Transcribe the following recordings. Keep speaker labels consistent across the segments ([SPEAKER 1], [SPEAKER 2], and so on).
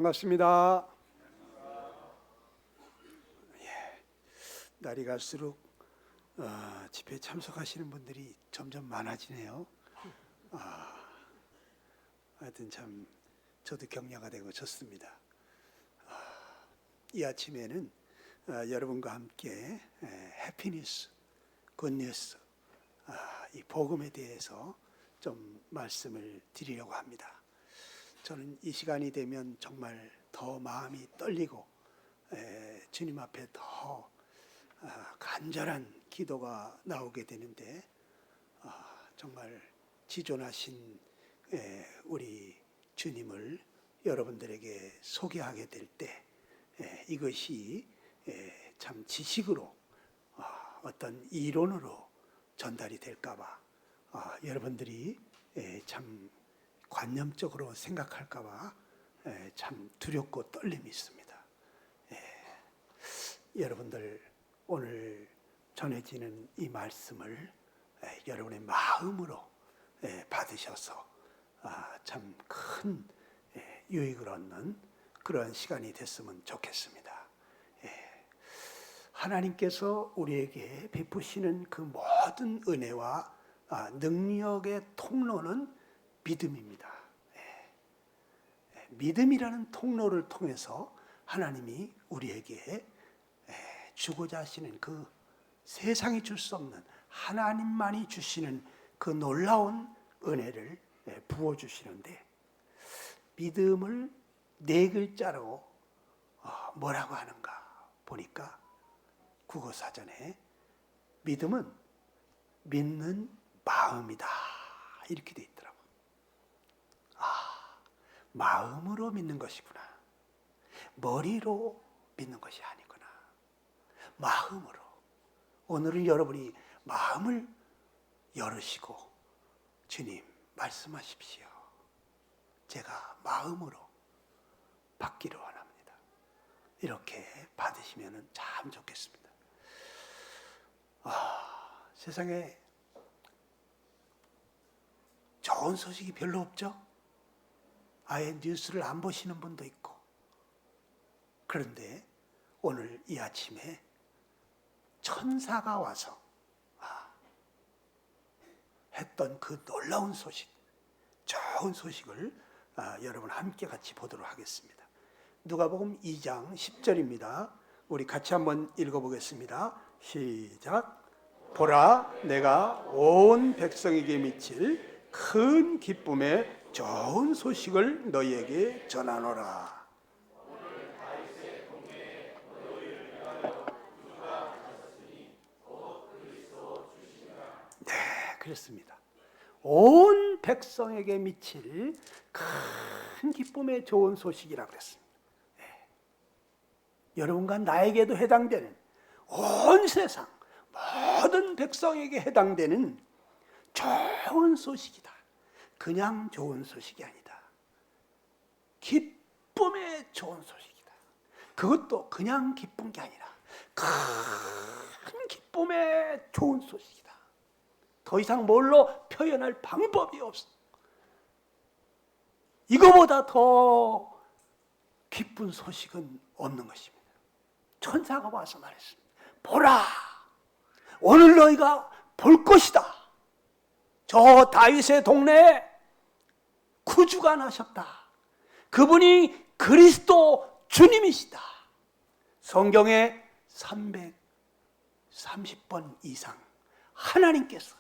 [SPEAKER 1] 반갑습니다. 날이 갈수록 집회에 참석하시는 분들이 점점 많아지네요. 하여튼 참 저도 격려가 되고 좋습니다. 이 아침에는 여러분과 함께 해피니스, 굿뉴스, 이 복음에 대해서 좀 말씀을 드리려고 합니다. 저는 이 시간이 되면 정말 더 마음이 떨리고 주님 앞에 더 간절한 기도가 나오게 되는데, 정말 지존하신 우리 주님을 여러분들에게 소개하게 될 때 이것이 참 지식으로 어떤 이론으로 전달이 될까 봐 여러분들이 참 관념적으로 생각할까 봐 참 두렵고 떨림이 있습니다. 여러분들 오늘 전해지는 이 말씀을 여러분의 마음으로 받으셔서 참 큰 유익을 얻는 그런 시간이 됐으면 좋겠습니다. 하나님께서 우리에게 베푸시는 그 모든 은혜와 능력의 통로는 믿음입니다. 믿음이라는 통로를 통해서 하나님이 우리에게 주고자 하시는 그 세상이 줄 수 없는 하나님만이 주시는 그 놀라운 은혜를 부어주시는데, 믿음을 네 글자로 뭐라고 하는가 보니까 국어사전에 믿음은 믿는 마음이다 이렇게 돼 있더라고. 마음으로 믿는 것이구나. 머리로 믿는 것이 아니구나. 마음으로. 오늘은 여러분이 마음을 열으시고 주님 말씀하십시오. 제가 마음으로 받기를 원합니다. 이렇게 받으시면 참 좋겠습니다. 세상에 좋은 소식이 별로 없죠? 아예 뉴스를 안 보시는 분도 있고. 그런데 오늘 이 아침에 천사가 와서 했던 그 놀라운 소식, 좋은 소식을 여러분 함께 같이 보도록 하겠습니다. 누가복음 2장 10절입니다. 우리 같이 한번 읽어보겠습니다. 시작. 보라, 내가 온 백성에게 미칠 큰 기쁨에 좋은 소식을 너희에게 전하노라. 네, 그렇습니다. 온 백성에게 미칠 큰 기쁨의 좋은 소식이라고 그랬습니다. 네. 여러분과 나에게도 해당되는 온 세상 모든 백성에게 해당되는 좋은 소식이다. 그냥 좋은 소식이 아니다. 기쁨의 좋은 소식이다. 그것도 그냥 기쁜 게 아니라 큰 기쁨의 좋은 소식이다. 더 이상 뭘로 표현할 방법이 없어. 이거보다 더 기쁜 소식은 없는 것입니다. 천사가 와서 말했습니다. 보라, 오늘 너희가 볼 것이다. 저 다윗의 동네에 구주가 나셨다. 그분이 그리스도 주님이시다. 성경에 330번 이상 하나님께서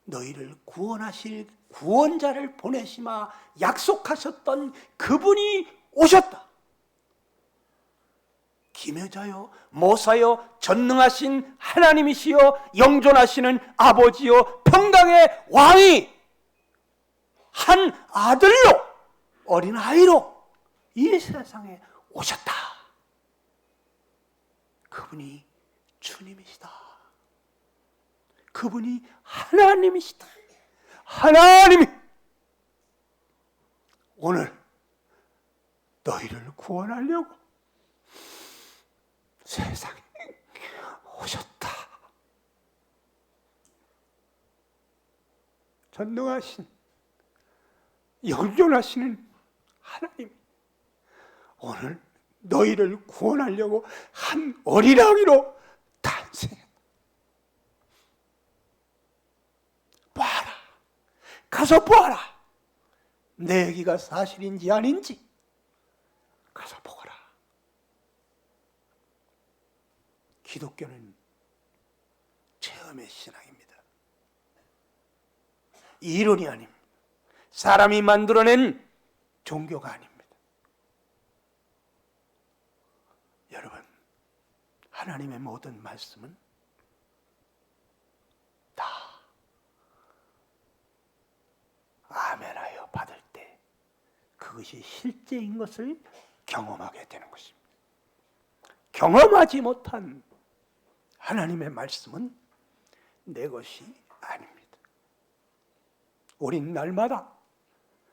[SPEAKER 1] 너희를 구원하실 구원자를 보내시마 약속하셨던 그분이 오셨다. 기묘자요, 모사요, 전능하신 하나님이시여, 영존하시는 아버지요, 평강의 왕이 한 아들로, 어린아이로 이 세상에 오셨다. 그분이 주님이시다. 그분이 하나님이시다. 하나님이 오늘 너희를 구원하려고 세상에 오셨다. 전능하신 영존하시는 하나님, 오늘 너희를 구원하려고 한 어린아기로 탄생했다. 봐라. 가서 보아라. 내 얘기가 사실인지 아닌지 가서 보거라. 기독교는 체험의 신앙입니다. 이론이 아닙니다. 사람이 만들어낸 종교가 아닙니다. 여러분, 하나님의 모든 말씀은 다 아멘하여 받을 때 그것이 실제인 것을 경험하게 되는 것입니다. 경험하지 못한 하나님의 말씀은 내 것이 아닙니다. 우린 날마다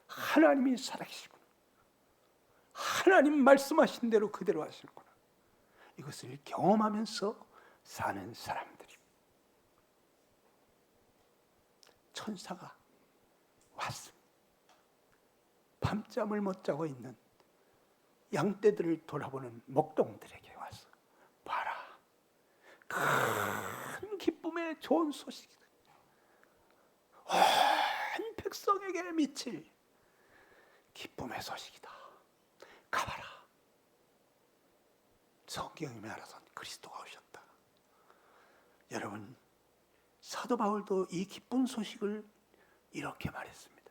[SPEAKER 1] 하나님이 살아계시구나, 하나님 말씀하신 대로 그대로 하시는구나, 이것을 경험하면서 사는 사람들입니다. 천사가 왔습니다. 밤잠을 못 자고 있는 양떼들을 돌아보는 목동들에게 와서 봐라, 큰 기쁨의 좋은 소식이다. 온 백성에게 미칠 기쁨의 소식이다. 가봐라. 성경이 말하던 그리스도가 오셨다. 여러분, 사도 바울도 이 기쁜 소식을 이렇게 말했습니다.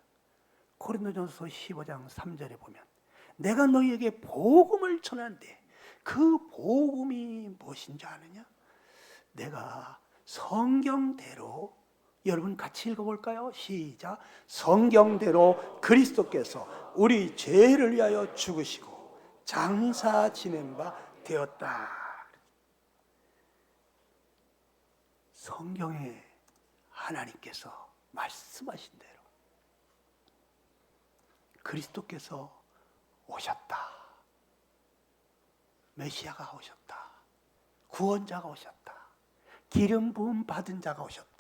[SPEAKER 1] 고린도전서 15장 3절에 보면 내가 너희에게 복음을 전하는데 그 복음이 무엇인지 아느냐? 내가 성경대로, 여러분 같이 읽어볼까요? 시작. 성경대로 그리스도께서 우리 죄를 위하여 죽으시고 장사 지낸 바 되었다. 성경에 하나님께서 말씀하신 대로 그리스도께서 오셨다. 메시아가 오셨다. 구원자가 오셨다. 기름 부음 받은 자가 오셨다.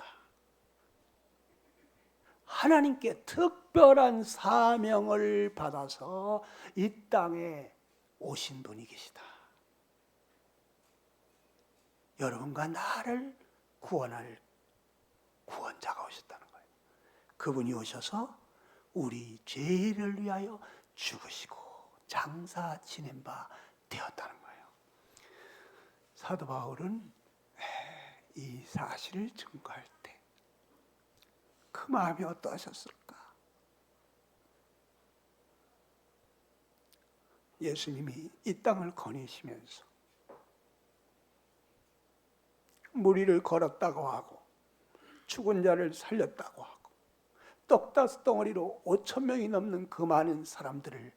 [SPEAKER 1] 하나님께 특별한 사명을 받아서 이 땅에 오신 분이 계시다. 여러분과 나를 구원할 구원자가 오셨다는 거예요. 그분이 오셔서 우리 죄를 위하여 죽으시고 장사 지낸 바 되었다는 거예요. 사도 바울은 이 사실을 증거할 때 그 마음이 어떠하셨을까? 예수님이 이 땅을 거니시면서 무리를 걸었다고 하고 죽은 자를 살렸다고 하고 떡 5덩어리로 5,000명이 넘는 그 많은 사람들을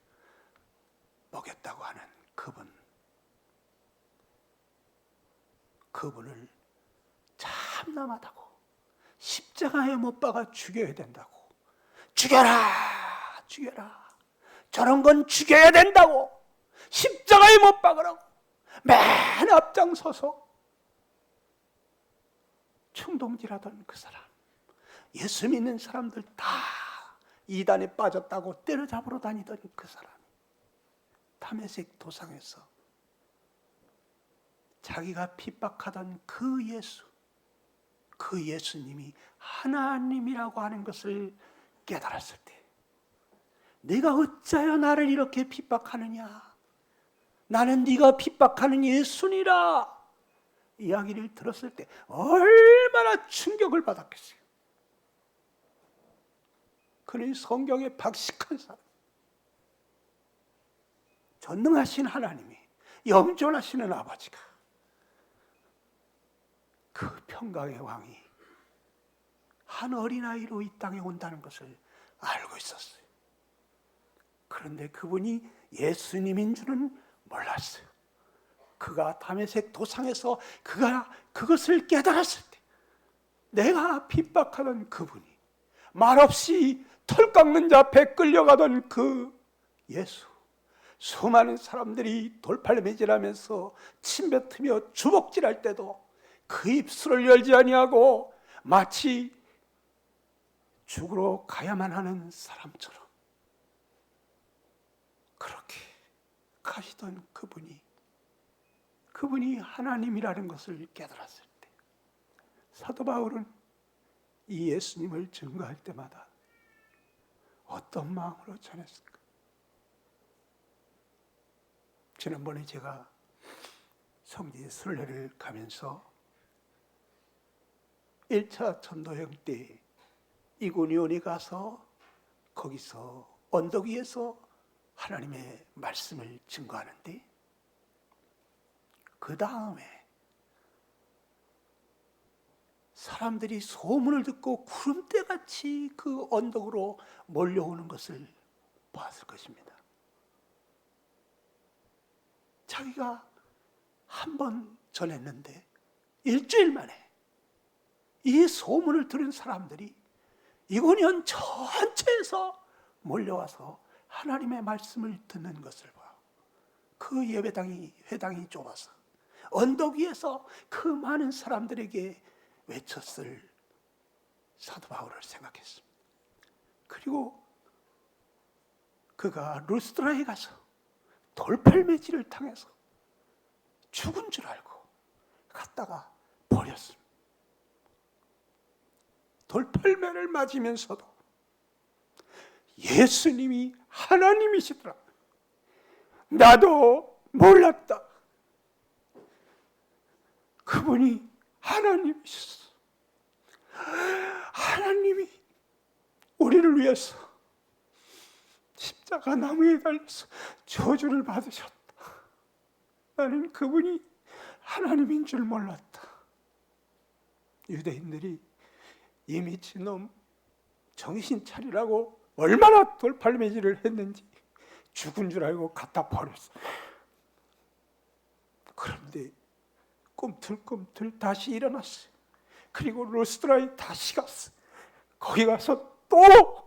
[SPEAKER 1] 먹였다고 하는 그분을 참남하다고 십자가에 못 박아 죽여야 된다고, 죽여라 죽여라, 저런 건 죽여야 된다고 십자가에 못 박으라고 맨 앞장서서 충동질하던 그 사람, 예수 믿는 사람들 다 이단에 빠졌다고 때려잡으러 다니던 그 사람, 다메섹 도상에서 자기가 핍박하던 그 예수님이 하나님이라고 하는 것을 깨달았을 때, 네가 어찌하여 나를 이렇게 핍박하느냐, 나는 네가 핍박하는 예수니라 이야기를 들었을 때 얼마나 충격을 받았겠어요. 그는 성경에 박식한 사람, 전능하신 하나님이, 영존하시는 아버지가 그 평강의 왕이 한 어린아이로 이 땅에 온다는 것을 알고 있었어요. 그런데 그분이 예수님인 줄은 몰랐어요. 그가 다메섹 도상에서 그가 그것을 깨달았을 때, 내가 핍박하던 그분이, 말없이 털 깎는 자 앞에 끌려가던 그 예수, 수많은 사람들이 돌팔매질하면서 침뱉으며 주먹질할 때도 그 입술을 열지 아니하고 마치 죽으러 가야만 하는 사람처럼 그렇게 가시던 그분이 하나님이라는 것을 깨달았을 때, 사도 바울은 이 예수님을 증거할 때마다 어떤 마음으로 전했을까? 지난번에 제가 성지 순례를 가면서 1차 전도여행 때 이고니온에 가서 거기서 언덕 위에서 하나님의 말씀을 증거하는데, 그 다음에 사람들이 소문을 듣고 구름대같이 그 언덕으로 몰려오는 것을 보았을 것입니다. 자기가 한 번 전했는데 일주일 만에 이 소문을 들은 사람들이 이고니온 전체에서 몰려와서 하나님의 말씀을 듣는 것을 봐. 그 회당이 좁아서 언덕 위에서 그 많은 사람들에게 외쳤을 사도 바울을 생각했습니다. 그리고 그가 루스드라에 가서 돌팔매질을 당해서 죽은 줄 알고 갔다가 버렸습니다. 돌팔매를 맞으면서도 예수님이 하나님이시더라, 나도 몰랐다. 그분이 하나님이셨어. 하나님이 우리를 위해서 십자가 나무에 달려서 저주를 받으셨다. 나는 그분이 하나님인 줄 몰랐다. 유대인들이 이 미친놈 정신 차리라고 얼마나 돌팔매질을 했는지 죽은 줄 알고 갖다 버렸어. 그런데 꿈틀꿈틀 다시 일어났어요. 그리고 루스드라에 다시 갔어요. 거기 가서 또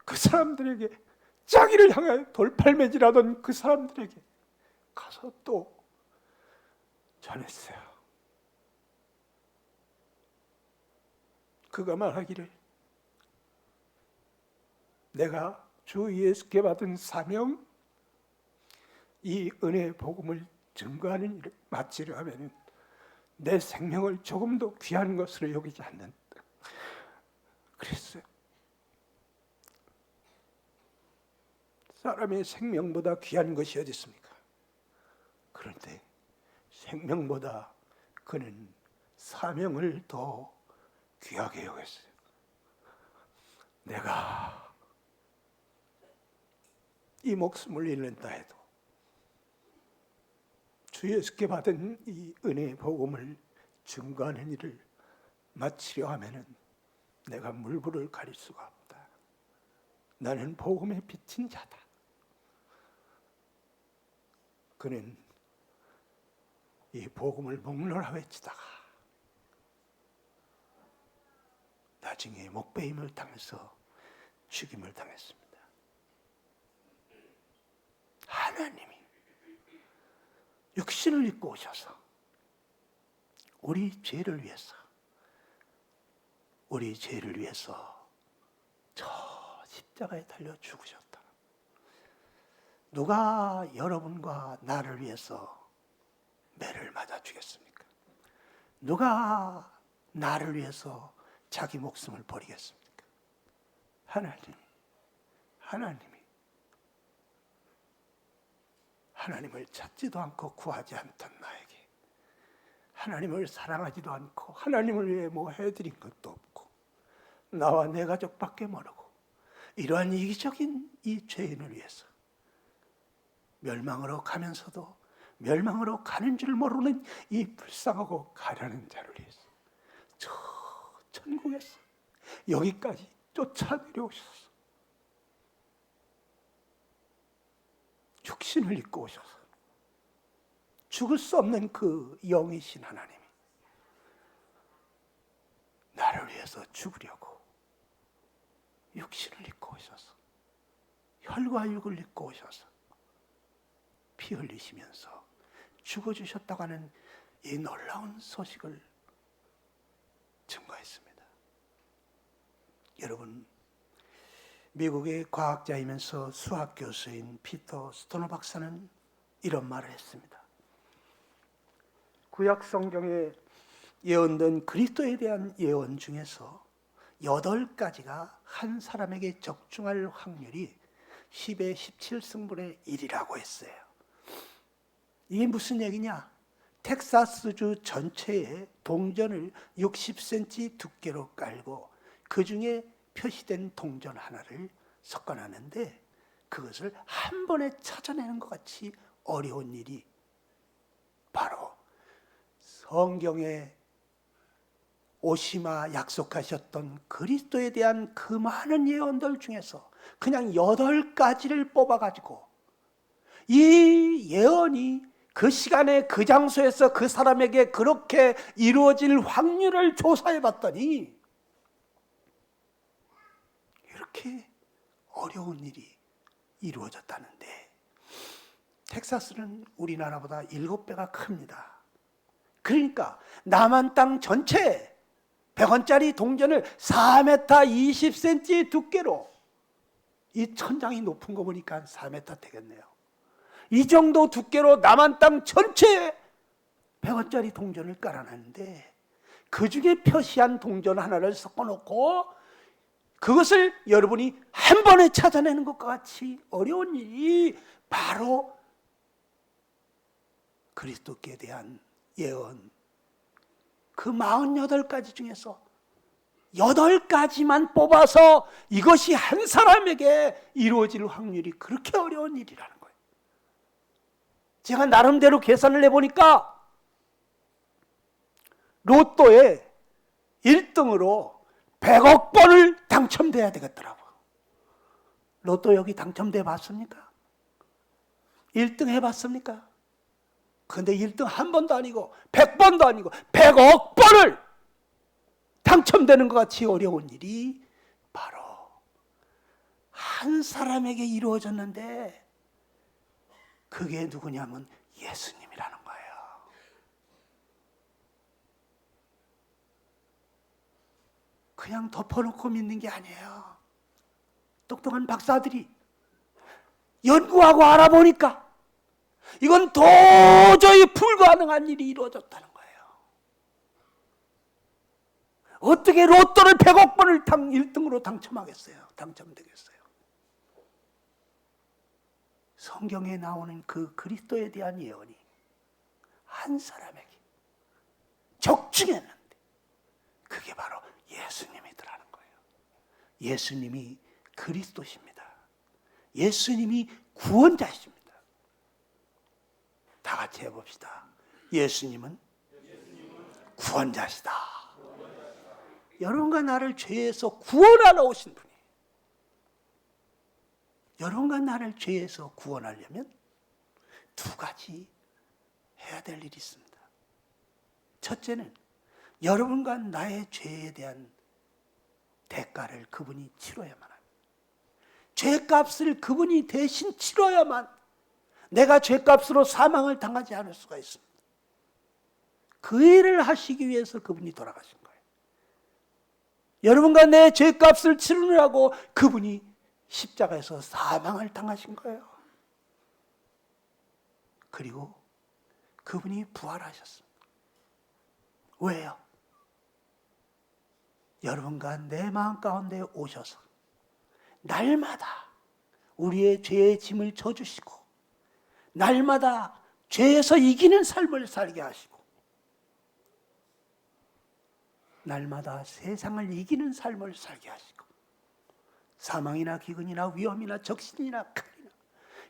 [SPEAKER 1] 그 사람들에게, 자기를 향하여 돌팔매질하던 그 사람들에게 가서 또 전했어요. 그가 말하기를, 내가 주 예수께 받은 사명, 이 은혜의 복음을 증거하는 일을 마치려 하면 내 생명을 조금도 귀한 것으로 여기지 않는다. 그랬어요. 사람의 생명보다 귀한 것이 어디 있습니까? 그런데 생명보다 그는 사명을 더 귀하게 여겼어요. 내가 이 목숨을 잃는다 해도 주 예수께 받은 이 은혜의 복음을 증거하는 일을 마치려 하면은 내가 물불을 가릴 수가 없다. 나는 복음에 비친 자다. 그는 이 복음을 목놓아 외치다가 나중에 목베임을 당해서 죽임을 당했습니다. 하나님이 육신을 입고 오셔서 우리 죄를 위해서 저 십자가에 달려 죽으셨다. 누가 여러분과 나를 위해서 매를 맞아 주겠습니까? 누가 나를 위해서 자기 목숨을 버리겠습니까? 하나님을 찾지도 않고 구하지 않던 나에게, 하나님을 사랑하지도 않고 하나님을 위해 뭐 해드린 것도 없고 나와 내 가족밖에 모르고 이러한 이기적인 이 죄인을 위해서, 멸망으로 가면서도 멸망으로 가는 줄 모르는 이 불쌍하고 가련한 자를 위해서 저 천국에서 여기까지 쫓아 내려오셔서 육신을 입고 오셔서 죽을 수 없는 그 영이신 하나님이 나를 위해서 죽으려고 육신을 입고 오셔서 혈과 육을 입고 오셔서 피 흘리시면서 죽어주셨다고 하는 이 놀라운 소식을 증거했습니다. 여러분, 미국의 과학자이면서 수학 교수인 피터 스토너 박사는 이런 말을 했습니다. 구약 성경에 예언된 그리스도에 대한 예언 중에서 8가지가 한 사람에게 적중할 확률이 10의 17승분의 1이라고 했어요. 이게 무슨 얘기냐? 텍사스주 전체에 동전을 60cm 두께로 깔고 그 중에 표시된 동전 하나를 섞어놨는데 그것을 한 번에 찾아내는 것 같이 어려운 일이 바로 성경에 오시마 약속하셨던 그리스도에 대한 그 많은 예언들 중에서 그냥 8가지를 뽑아가지고 이 예언이 그 시간에 그 장소에서 그 사람에게 그렇게 이루어질 확률을 조사해 봤더니 이렇게 어려운 일이 이루어졌다는데, 텍사스는 우리나라보다 7배가 큽니다. 그러니까 남한 땅 전체에 100원짜리 동전을 4m 20cm 두께로, 이 천장이 높은 거 보니까 4m 되겠네요. 이 정도 두께로 남한 땅 전체에 100원짜리 동전을 깔아놨는데 그 중에 표시한 동전 하나를 섞어놓고 그것을 여러분이 한 번에 찾아내는 것과 같이 어려운 일이 바로 그리스도께 대한 예언, 그 48가지 중에서 8가지만 뽑아서 이것이 한 사람에게 이루어질 확률이 그렇게 어려운 일이라는 거예요. 제가 나름대로 계산을 해보니까 로또에 1등으로 100억 번을 당첨돼야 되겠더라고요. 로또 여기 당첨돼 봤습니까? 1등 해봤습니까? 근데 1등 한 번도 아니고 100번도 아니고 100억 번을 당첨되는 것 같이 어려운 일이 바로 한 사람에게 이루어졌는데 그게 누구냐면 예수님이라는 거예요. 그냥 덮어놓고 믿는 게 아니에요. 똑똑한 박사들이 연구하고 알아보니까 이건 도저히 불가능한 일이 이루어졌다는 거예요. 어떻게 로또를 100억 번을 1등으로 당첨하겠어요? 당첨되겠어요? 성경에 나오는 그 그리스도에 대한 예언이 한 사람에게 적중했는데 그게 바로 예수님이더라는 거예요. 예수님이 그리스도십니다. 예수님이 구원자십니다. 다 같이 해봅시다. 예수님은 구원자시다. 여러분과 나를 죄에서 구원하러 오신 분이에요. 여러분과 나를 죄에서 구원하려면 2가지 해야 될 일이 있습니다. 첫째는 여러분과 나의 죄에 대한 대가를 그분이 치러야만 합니다. 죄값을 그분이 대신 치러야만 내가 죄값으로 사망을 당하지 않을 수가 있습니다. 그 일을 하시기 위해서 그분이 돌아가신 거예요. 여러분과 내 죄값을 치르느라고 그분이 십자가에서 사망을 당하신 거예요. 그리고 그분이 부활하셨습니다. 왜요? 여러분과 내 마음 가운데 오셔서 날마다 우리의 죄의 짐을 져주시고 날마다 죄에서 이기는 삶을 살게 하시고 날마다 세상을 이기는 삶을 살게 하시고 사망이나 기근이나 위험이나 적신이나 칼이나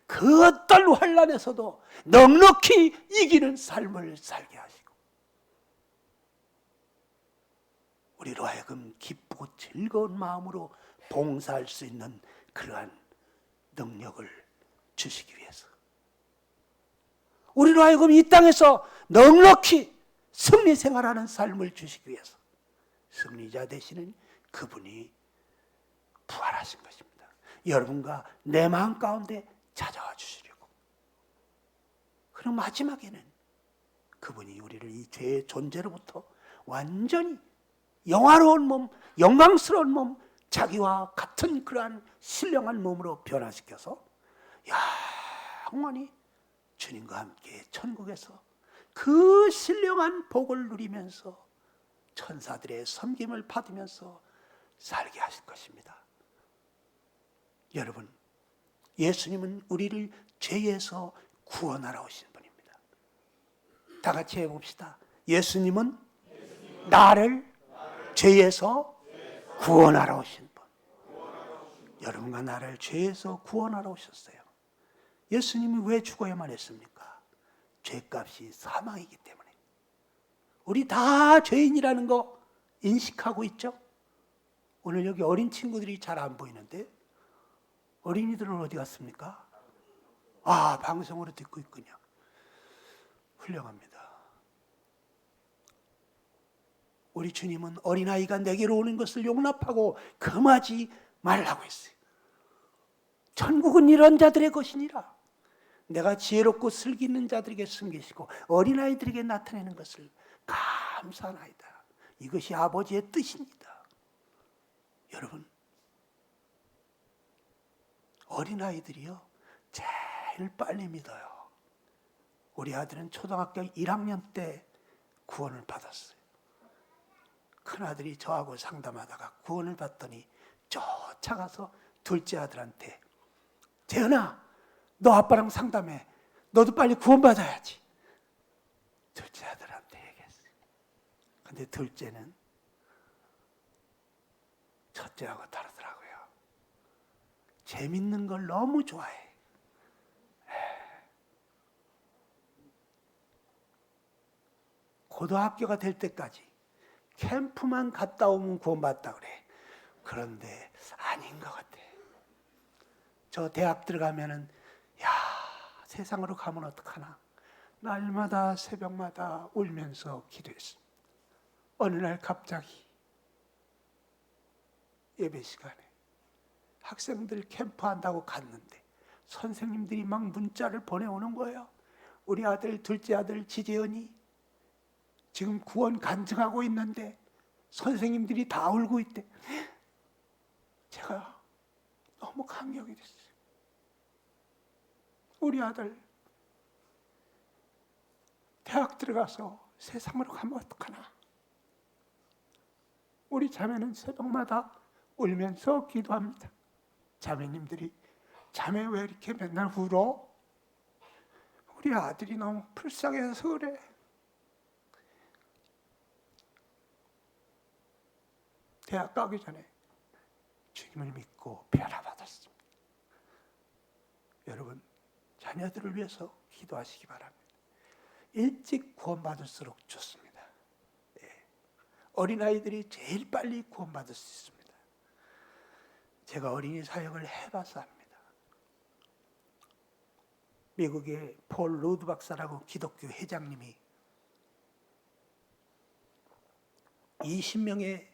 [SPEAKER 1] 그 어떤 환난에서도 넉넉히 이기는 삶을 살게 하시고 우리로 하여금 기쁘고 즐거운 마음으로 봉사할 수 있는 그러한 능력을 주시기 위해서 우리로 하여금 이 땅에서 넉넉히 승리 생활하는 삶을 주시기 위해서 승리자 되시는 그분이 부활하신 것입니다. 여러분과 내 마음 가운데 찾아와 주시려고. 그럼 마지막에는 그분이 우리를 이 죄의 존재로부터 완전히 영화로운 몸, 영광스러운 몸, 자기와 같은 그러한 신령한 몸으로 변화시켜서 영원히 주님과 함께 천국에서 그 신령한 복을 누리면서 천사들의 섬김을 받으면서 살게 하실 것입니다. 여러분, 예수님은 우리를 죄에서 구원하러 오신 분입니다. 다 같이 해봅시다. 예수님은 나를 죄에서 구원하러 오신 분. 여러분과 나를 죄에서 구원하러 오셨어요. 예수님이 왜 죽어야만 했습니까? 죄값이 사망이기 때문에. 우리 다 죄인이라는 거 인식하고 있죠? 오늘 여기 어린 친구들이 잘 안 보이는데 어린이들은 어디 갔습니까? 아, 방송으로 듣고 있군요. 훌륭합니다. 우리 주님은 어린아이가 내게로 오는 것을 용납하고 금하지 말라고 했어요. 천국은 이런 자들의 것이니라. 내가 지혜롭고 슬기 있는 자들에게 숨기시고 어린아이들에게 나타내는 것을 감사하나이다. 이것이 아버지의 뜻입니다. 여러분, 어린아이들이요 제일 빨리 믿어요. 우리 아들은 초등학교 1학년 때 구원을 받았어요. 큰아들이 저하고 상담하다가 구원을 받더니 쫓아가서 둘째 아들한테, 재현아, 너 아빠랑 상담해. 너도 빨리 구원받아야지. 둘째 아들한테 얘기했어요. 근데 둘째는 첫째하고 다르더라고요. 재밌는 걸 너무 좋아해. 고등학교가 될 때까지 캠프만 갔다 오면 구원받다 그래. 그런데 아닌 것 같아. 저 대학 들어가면은 야, 세상으로 가면 어떡하나. 날마다 새벽마다 울면서 기도했습니다. 어느 날 갑자기 예배 시간에 학생들 캠프 한다고 갔는데 선생님들이 막 문자를 보내오는 거예요. 우리 아들, 둘째 아들 지재현이 지금 구원 간증하고 있는데 선생님들이 다 울고 있대. 제가 너무 감격이 됐어요. 우리 아들 대학 들어가서 세상으로 가면 어떡하나. 우리 자매는 새벽마다 울면서 기도합니다. 자매님들이, 자매 왜 이렇게 맨날 울어? 우리 아들이 너무 불쌍해서 그래. 대학 가기 전에 주님을 믿고 변화받았습니다. 여러분, 자녀들을 위해서 기도하시기 바랍니다. 일찍 구원받을수록 좋습니다. 네. 어린아이들이 제일 빨리 구원받을 수 있습니다. 제가 어린이 사역을 해봐서 압니다. 미국의 폴 로드 박사라고 기독교 회장님이 20명의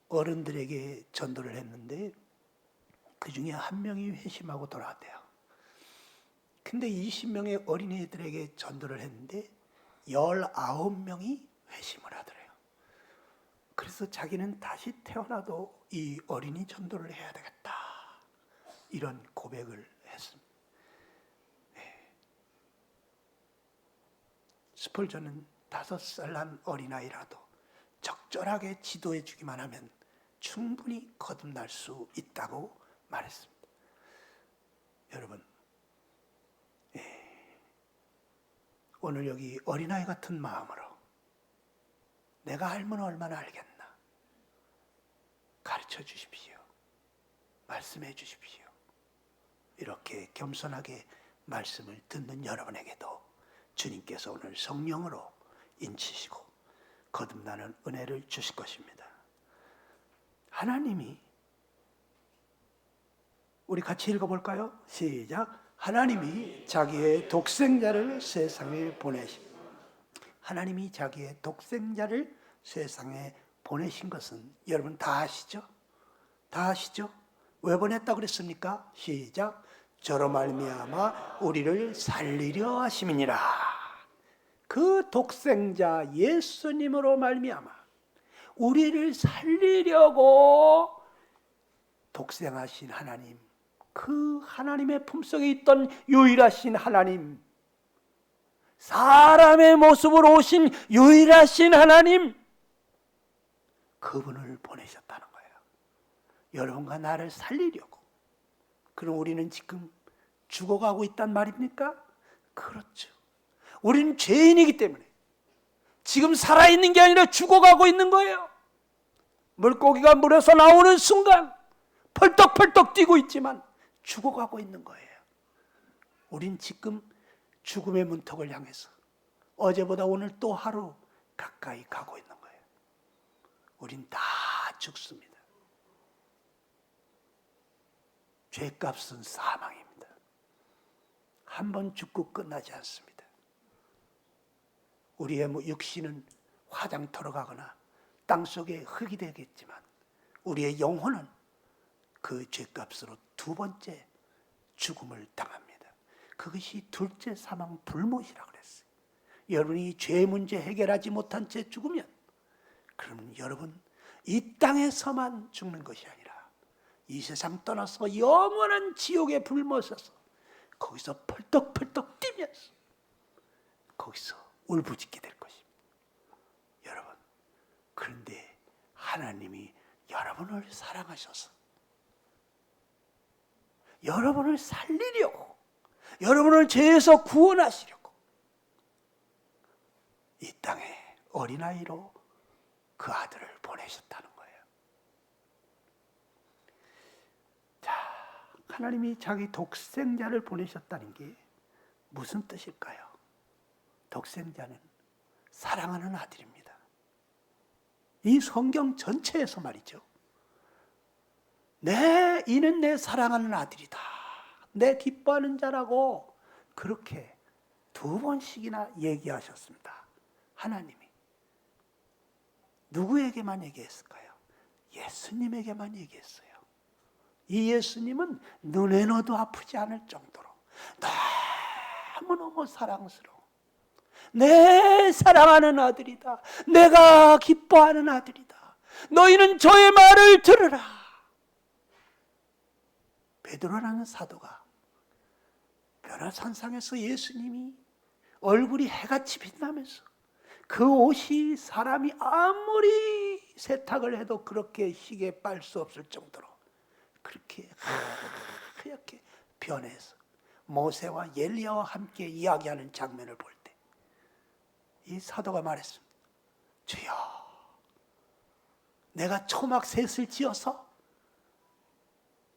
[SPEAKER 1] 어른들에게 전도를 했는데 그 중에 한 명이 회심하고 돌아왔대요. 근데 20명의 어린이들에게 전도를 했는데 19명이 회심을 하더래요. 그래서 자기는 다시 태어나도 이 어린이 전도를 해야 되겠다, 이런 고백을 했습니다. 네. 스펄전은 5살 난 어린아이라도 적절하게 지도해 주기만 하면 충분히 거듭날 수 있다고 말했습니다. 여러분, 오늘 여기 어린아이 같은 마음으로 내가 알면 얼마나 알겠나 가르쳐 주십시오. 말씀해 주십시오. 이렇게 겸손하게 말씀을 듣는 여러분에게도 주님께서 오늘 성령으로 인치시고 거듭나는 은혜를 주실 것입니다. 하나님이, 우리 같이 읽어볼까요? 시작. 하나님이 자기의 독생자를 세상에 보내신, 하나님이 자기의 독생자를 세상에 보내신 것은 여러분 다 아시죠? 다 아시죠? 왜 보냈다고 그랬습니까? 시작. 저로 말미암아 우리를 살리려 하심이니라. 그 독생자 예수님으로 말미암아 우리를 살리려고 독생하신 하나님, 그 하나님의 품속에 있던 유일하신 하나님, 사람의 모습으로 오신 유일하신 하나님, 그분을 보내셨다는 거예요. 여러분과 나를 살리려고. 그럼 우리는 지금 죽어가고 있단 말입니까? 그렇죠. 우리는 죄인이기 때문에 지금 살아있는 게 아니라 죽어가고 있는 거예요. 물고기가 물에서 나오는 순간 펄떡펄떡 뛰고 있지만 죽어가고 있는 거예요. 우린 지금 죽음의 문턱을 향해서 어제보다 오늘 또 하루 가까이 가고 있는 거예요. 우린 다 죽습니다. 죄값은 사망입니다. 한 번 죽고 끝나지 않습니다. 우리의 육신은 화장터로 가거나 땅속에 흙이 되겠지만 우리의 영혼은 그 죄값으로 두 번째 죽음을 당합니다. 그것이 둘째 사망 불못이라고 그랬어요. 여러분이 죄 문제 해결하지 못한 채 죽으면 그러면 여러분 이 땅에서만 죽는 것이 아니라 이 세상 떠나서 영원한 지옥의 불못에서 거기서 펄떡펄떡 뛰면서 거기서 울부짖게 될 것입니다. 여러분, 그런데 하나님이 여러분을 사랑하셔서 여러분을 살리려고, 여러분을 죄에서 구원하시려고 이 땅에 어린아이로 그 아들을 보내셨다는 거예요. 자, 하나님이 자기 독생자를 보내셨다는 게 무슨 뜻일까요? 독생자는 사랑하는 아들입니다. 이 성경 전체에서 말이죠. 이는 내 사랑하는 아들이다. 내 기뻐하는 자라고 그렇게 두 번씩이나 얘기하셨습니다. 하나님이. 누구에게만 얘기했을까요? 예수님에게만 얘기했어요. 이 예수님은 눈에 넣어도 아프지 않을 정도로 너무너무 사랑스러워. 내 사랑하는 아들이다. 내가 기뻐하는 아들이다. 너희는 저의 말을 들으라. 베드로라는 사도가 벼라산상에서 예수님이 얼굴이 해같이 빛나면서 그 옷이 사람이 아무리 세탁을 해도 그렇게 희게 빨 수 없을 정도로 그렇게 하얗게 변해서 모세와 엘리야와 함께 이야기하는 장면을 볼 때 이 사도가 말했습니다. 주여, 내가 초막 셋을 지어서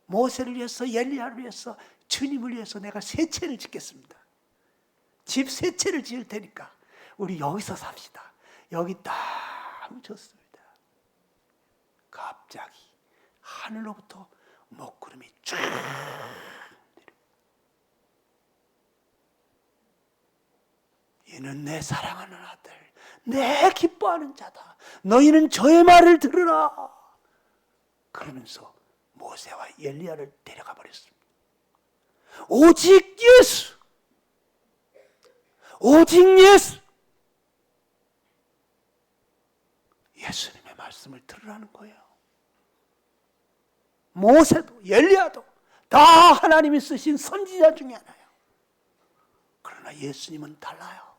[SPEAKER 1] 모세를 위해서 엘리야를 위해서 주님을 위해서 내가 세 채를 짓겠습니다. 집 세 채를 지을 테니까 우리 여기서 삽시다. 여기 너무 좋습니다. 갑자기 하늘로부터 먹구름이 쭉 이는 내 사랑하는 아들, 내 기뻐하는 자다. 너희는 저의 말을 들으라. 그러면서 모세와 엘리야를 데려가 버렸습니다. 오직 예수, 오직 예수, 예수님의 말씀을 들으라는 거예요. 모세도 엘리야도 다 하나님이 쓰신 선지자 중에 하나예요. 그러나 예수님은 달라요.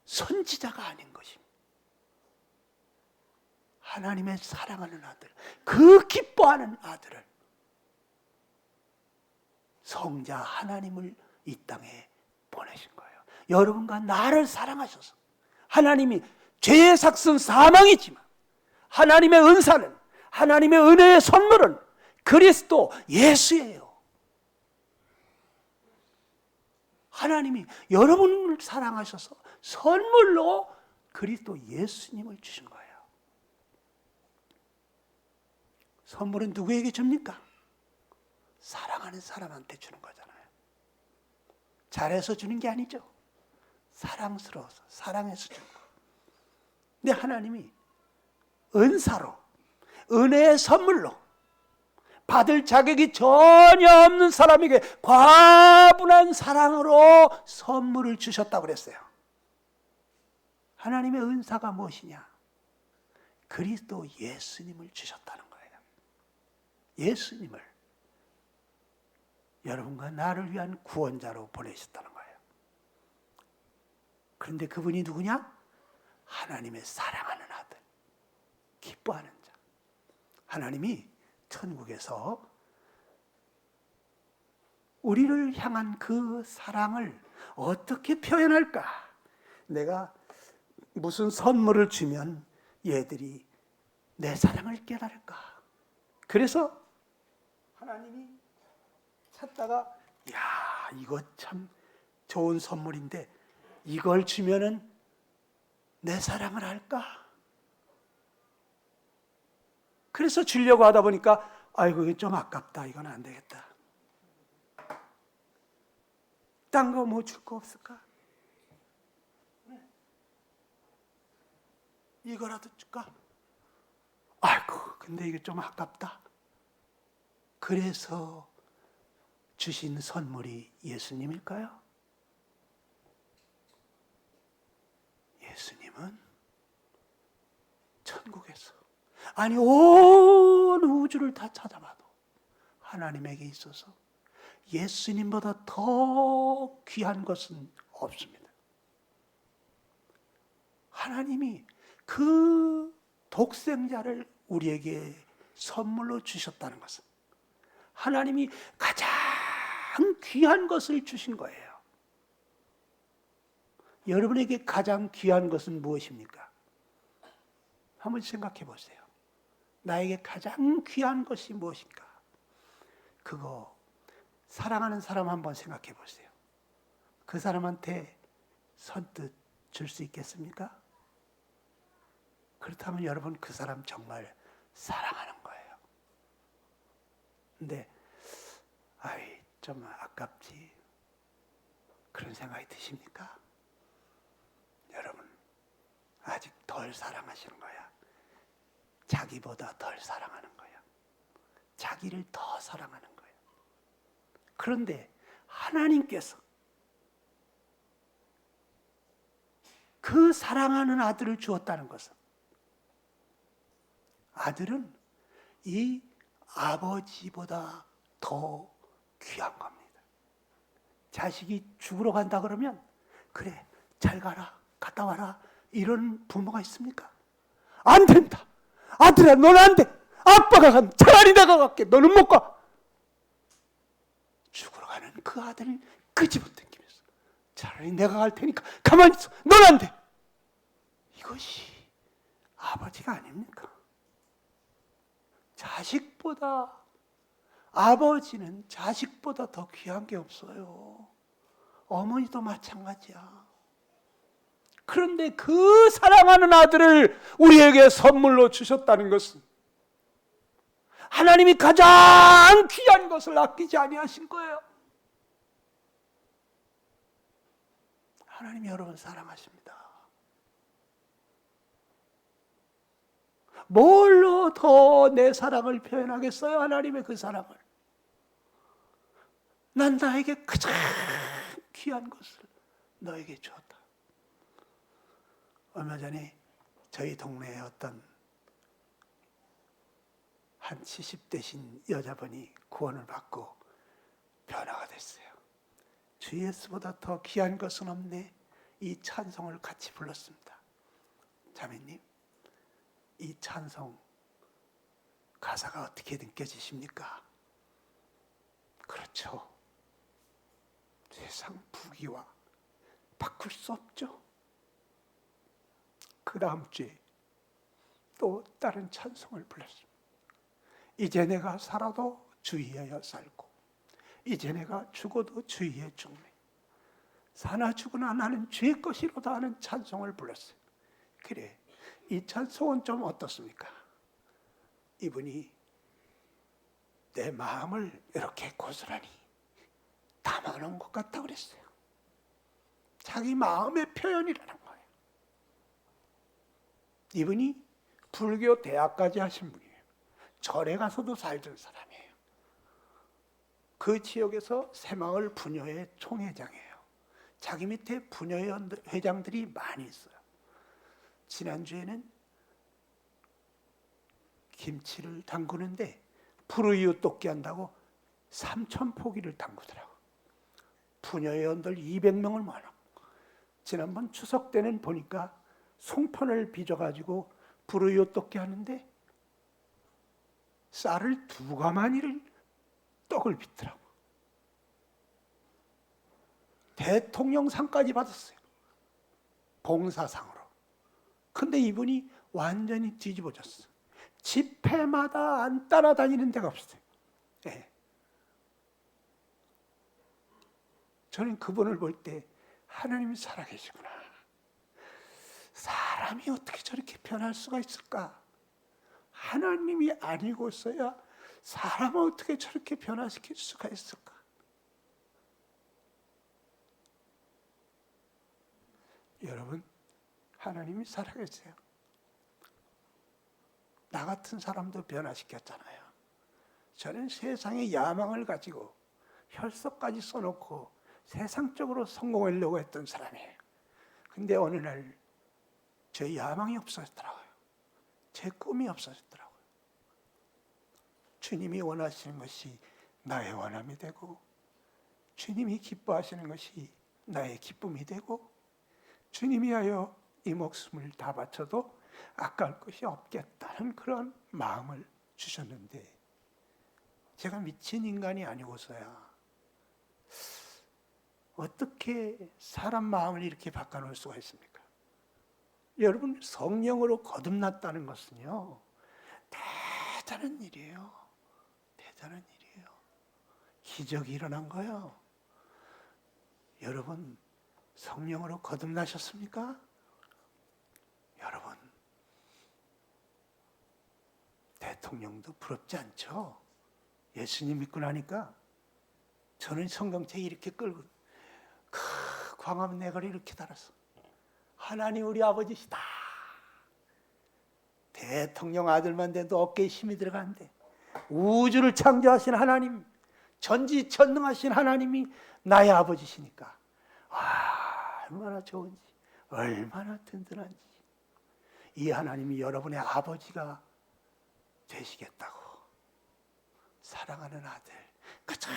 [SPEAKER 1] 선지자가 아닌 것입니다. 하나님의 사랑하는 아들, 그 기뻐하는 아들을, 성자 하나님을 이 땅에 보내신 거예요. 여러분과 나를 사랑하셔서 하나님이 죄의 삭은 사망이지만 하나님의 은사는, 하나님의 은혜의 선물은 그리스도 예수예요. 하나님이 여러분을 사랑하셔서 선물로 그리스도 예수님을 주신 거예요. 선물은 누구에게 줍니까? 사랑하는 사람한테 주는 거잖아요. 잘해서 주는 게 아니죠. 사랑스러워서, 사랑해서 주는 거. 근데 하나님이 은사로, 은혜의 선물로 받을 자격이 전혀 없는 사람에게 과분한 사랑으로 선물을 주셨다고 그랬어요. 하나님의 은사가 무엇이냐? 그리스도 예수님을 주셨다는 거예요. 예수님을 여러분과 나를 위한 구원자로 보내셨다는 거예요. 그런데 그분이 누구냐? 하나님의 사랑하는 아들, 기뻐하는 자. 하나님이 천국에서 우리를 향한 그 사랑을 어떻게 표현할까? 내가 무슨 선물을 주면 얘들이 내 사랑을 깨달을까? 그래서 하나님이 찾다가, 야, 이거 참 좋은 선물인데 이걸 주면은 내 사랑을 알까? 그래서 주려고 하다 보니까, 아이고, 이거 좀 아깝다. 이건 안 되겠다. 딴 거 뭐 줄 거 없을까? 이거라도 줄까? 아이고, 근데 이게 좀 아깝다. 그래서 주신 선물이 예수님일까요? 예수님은 천국에서, 아니 온 우주를 다 찾아봐도 하나님에게 있어서 예수님보다 더 귀한 것은 없습니다. 하나님이 그 독생자를 우리에게 선물로 주셨다는 것은 하나님이 가장 귀한 것을 주신 거예요. 여러분에게 가장 귀한 것은 무엇입니까? 한번 생각해 보세요. 나에게 가장 귀한 것이 무엇인가? 그거 사랑하는 사람 한번 생각해 보세요. 그 사람한테 선뜻 줄 수 있겠습니까? 그렇다면 여러분 그 사람 정말 사랑하는 거예요. 근데 아이 좀 아깝지 그런 생각이 드십니까? 여러분 아직 덜 사랑하시는 거야. 자기보다 덜 사랑하는 거야. 자기를 더 사랑하는 거야. 그런데 하나님께서 그 사랑하는 아들을 주었다는 것은 아들은 이 아버지보다 더 귀한 겁니다. 자식이 죽으러 간다 그러면 그래 잘 가라 갔다 와라 이런 부모가 있습니까? 안 된다. 아들아 너는 안 돼. 아빠가 간 차라리 내가 갈게. 너는 못 가. 죽으러 가는 그 아들을 끄집어당기면서 차라리 내가 갈 테니까 가만히 있어. 넌 안 돼. 이것이 아버지가 아닙니까? 자식보다 아버지는 자식보다 더 귀한 게 없어요. 어머니도 마찬가지야. 그런데 그 사랑하는 아들을 우리에게 선물로 주셨다는 것은 하나님이 가장 귀한 것을 아끼지 아니하신 거예요. 하나님이 여러분 사랑하십니다. 뭘로 더 내 사랑을 표현하겠어요? 하나님의 그 사랑을. 난 나에게 가장 귀한 것을 너에게 주었다. 얼마 전에 저희 동네에 어떤 한 70대신 여자분이 구원을 받고 변화가 됐어요. 주 예수보다 더 귀한 것은 없네. 이 찬송을 같이 불렀습니다. 자매님, 이 찬송 가사가 어떻게 느껴지십니까? 그렇죠. 세상 부귀와 바꿀 수 없죠. 그 다음 주에 또 다른 찬송을 불렀습니다. 이제 내가 살아도 주 위하여 살고 이제 내가 죽어도 주 위에 죽네. 사나 죽으나 나는 주의 것이로다 하는 찬송을 불렀어요. 그래, 이 찬송은 좀 어떻습니까? 이분이 내 마음을 이렇게 고스란히 담아놓은 것 같다고 그랬어요. 자기 마음의 표현이라는 거예요. 이분이 불교 대학까지 하신 분이에요. 절에 가서도 살던 사람이에요. 그 지역에서 새마을 부녀회 총회장이에요. 자기 밑에 부녀회 회장들이 많이 있어요. 지난주에는 김치를 담그는데 푸르이웃 돕기 한다고 3천 포기를 담그더라고. 부녀회원들 200명을 모아놓고 지난번 추석 때는 보니까 송편을 빚어가지고 불우이웃 떡게 하는데 쌀을 2가마니를 떡을 빚더라고. 대통령상까지 받았어요. 봉사상으로. 근데 이분이 완전히 뒤집어졌어. 집회마다 안 따라다니는 데가 없어요. 네. 저는 그분을 볼 때 하나님이 살아계시구나. 사람이 어떻게 저렇게 변할 수가 있을까? 하나님이 아니고서야 사람을 어떻게 저렇게 변화시킬 수가 있을까? 여러분, 하나님이 살아계세요. 나 같은 사람도 변화시켰잖아요. 저는 세상의 야망을 가지고 혈서까지 써놓고 세상적으로 성공하려고 했던 사람이에요. 근데 어느 날 제 야망이 없어졌더라고요. 제 꿈이 없어졌더라고요. 주님이 원하시는 것이 나의 원함이 되고, 주님이 기뻐하시는 것이 나의 기쁨이 되고, 주님이 하여 이 목숨을 다 바쳐도 아까울 것이 없겠다는 그런 마음을 주셨는데, 제가 미친 인간이 아니고서야 어떻게 사람 마음을 이렇게 바꿔놓을 수가 있습니까? 여러분, 성령으로 거듭났다는 것은요, 대단한 일이에요. 대단한 일이에요. 기적이 일어난 거예요. 여러분, 성령으로 거듭나셨습니까? 여러분, 대통령도 부럽지 않죠? 예수님 믿고 나니까 저는 성경책 이렇게 끌고 광화문 내거리 이렇게 달았어. 하나님 우리 아버지시다. 대통령 아들만 돼도 어깨에 힘이 들어가는데 우주를 창조하신 하나님, 전지전능하신 하나님이 나의 아버지시니까 얼마나 좋은지, 얼마나 든든한지. 이 하나님이 여러분의 아버지가 되시겠다고 사랑하는 아들, 가장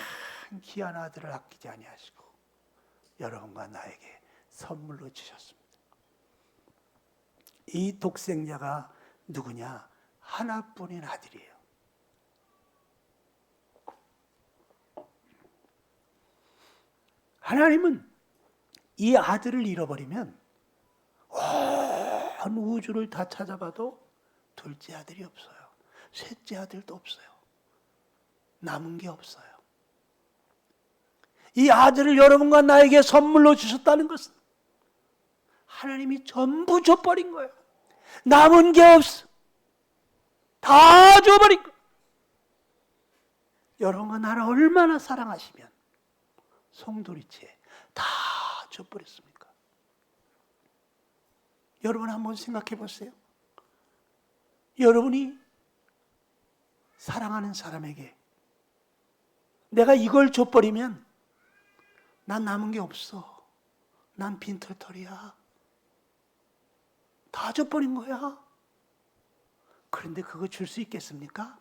[SPEAKER 1] 귀한 아들을 아끼지 아니하시고 여러분과 나에게 선물로 주셨습니다. 이 독생자가 누구냐? 하나뿐인 아들이에요. 하나님은 이 아들을 잃어버리면 온 우주를 다 찾아봐도 둘째 아들이 없어요. 셋째 아들도 없어요. 남은 게 없어요. 이 아들을 여러분과 나에게 선물로 주셨다는 것은 하나님이 전부 줘버린 거예요. 남은 게 없어. 다 줘버린 거예요. 여러분과 나를 얼마나 사랑하시면 송두리째 다 줘버렸습니까? 여러분 한번 생각해 보세요. 여러분이 사랑하는 사람에게 내가 이걸 줘버리면 난 남은 게 없어. 난 빈털털이야. 다 줘버린 거야. 그런데 그거 줄 수 있겠습니까?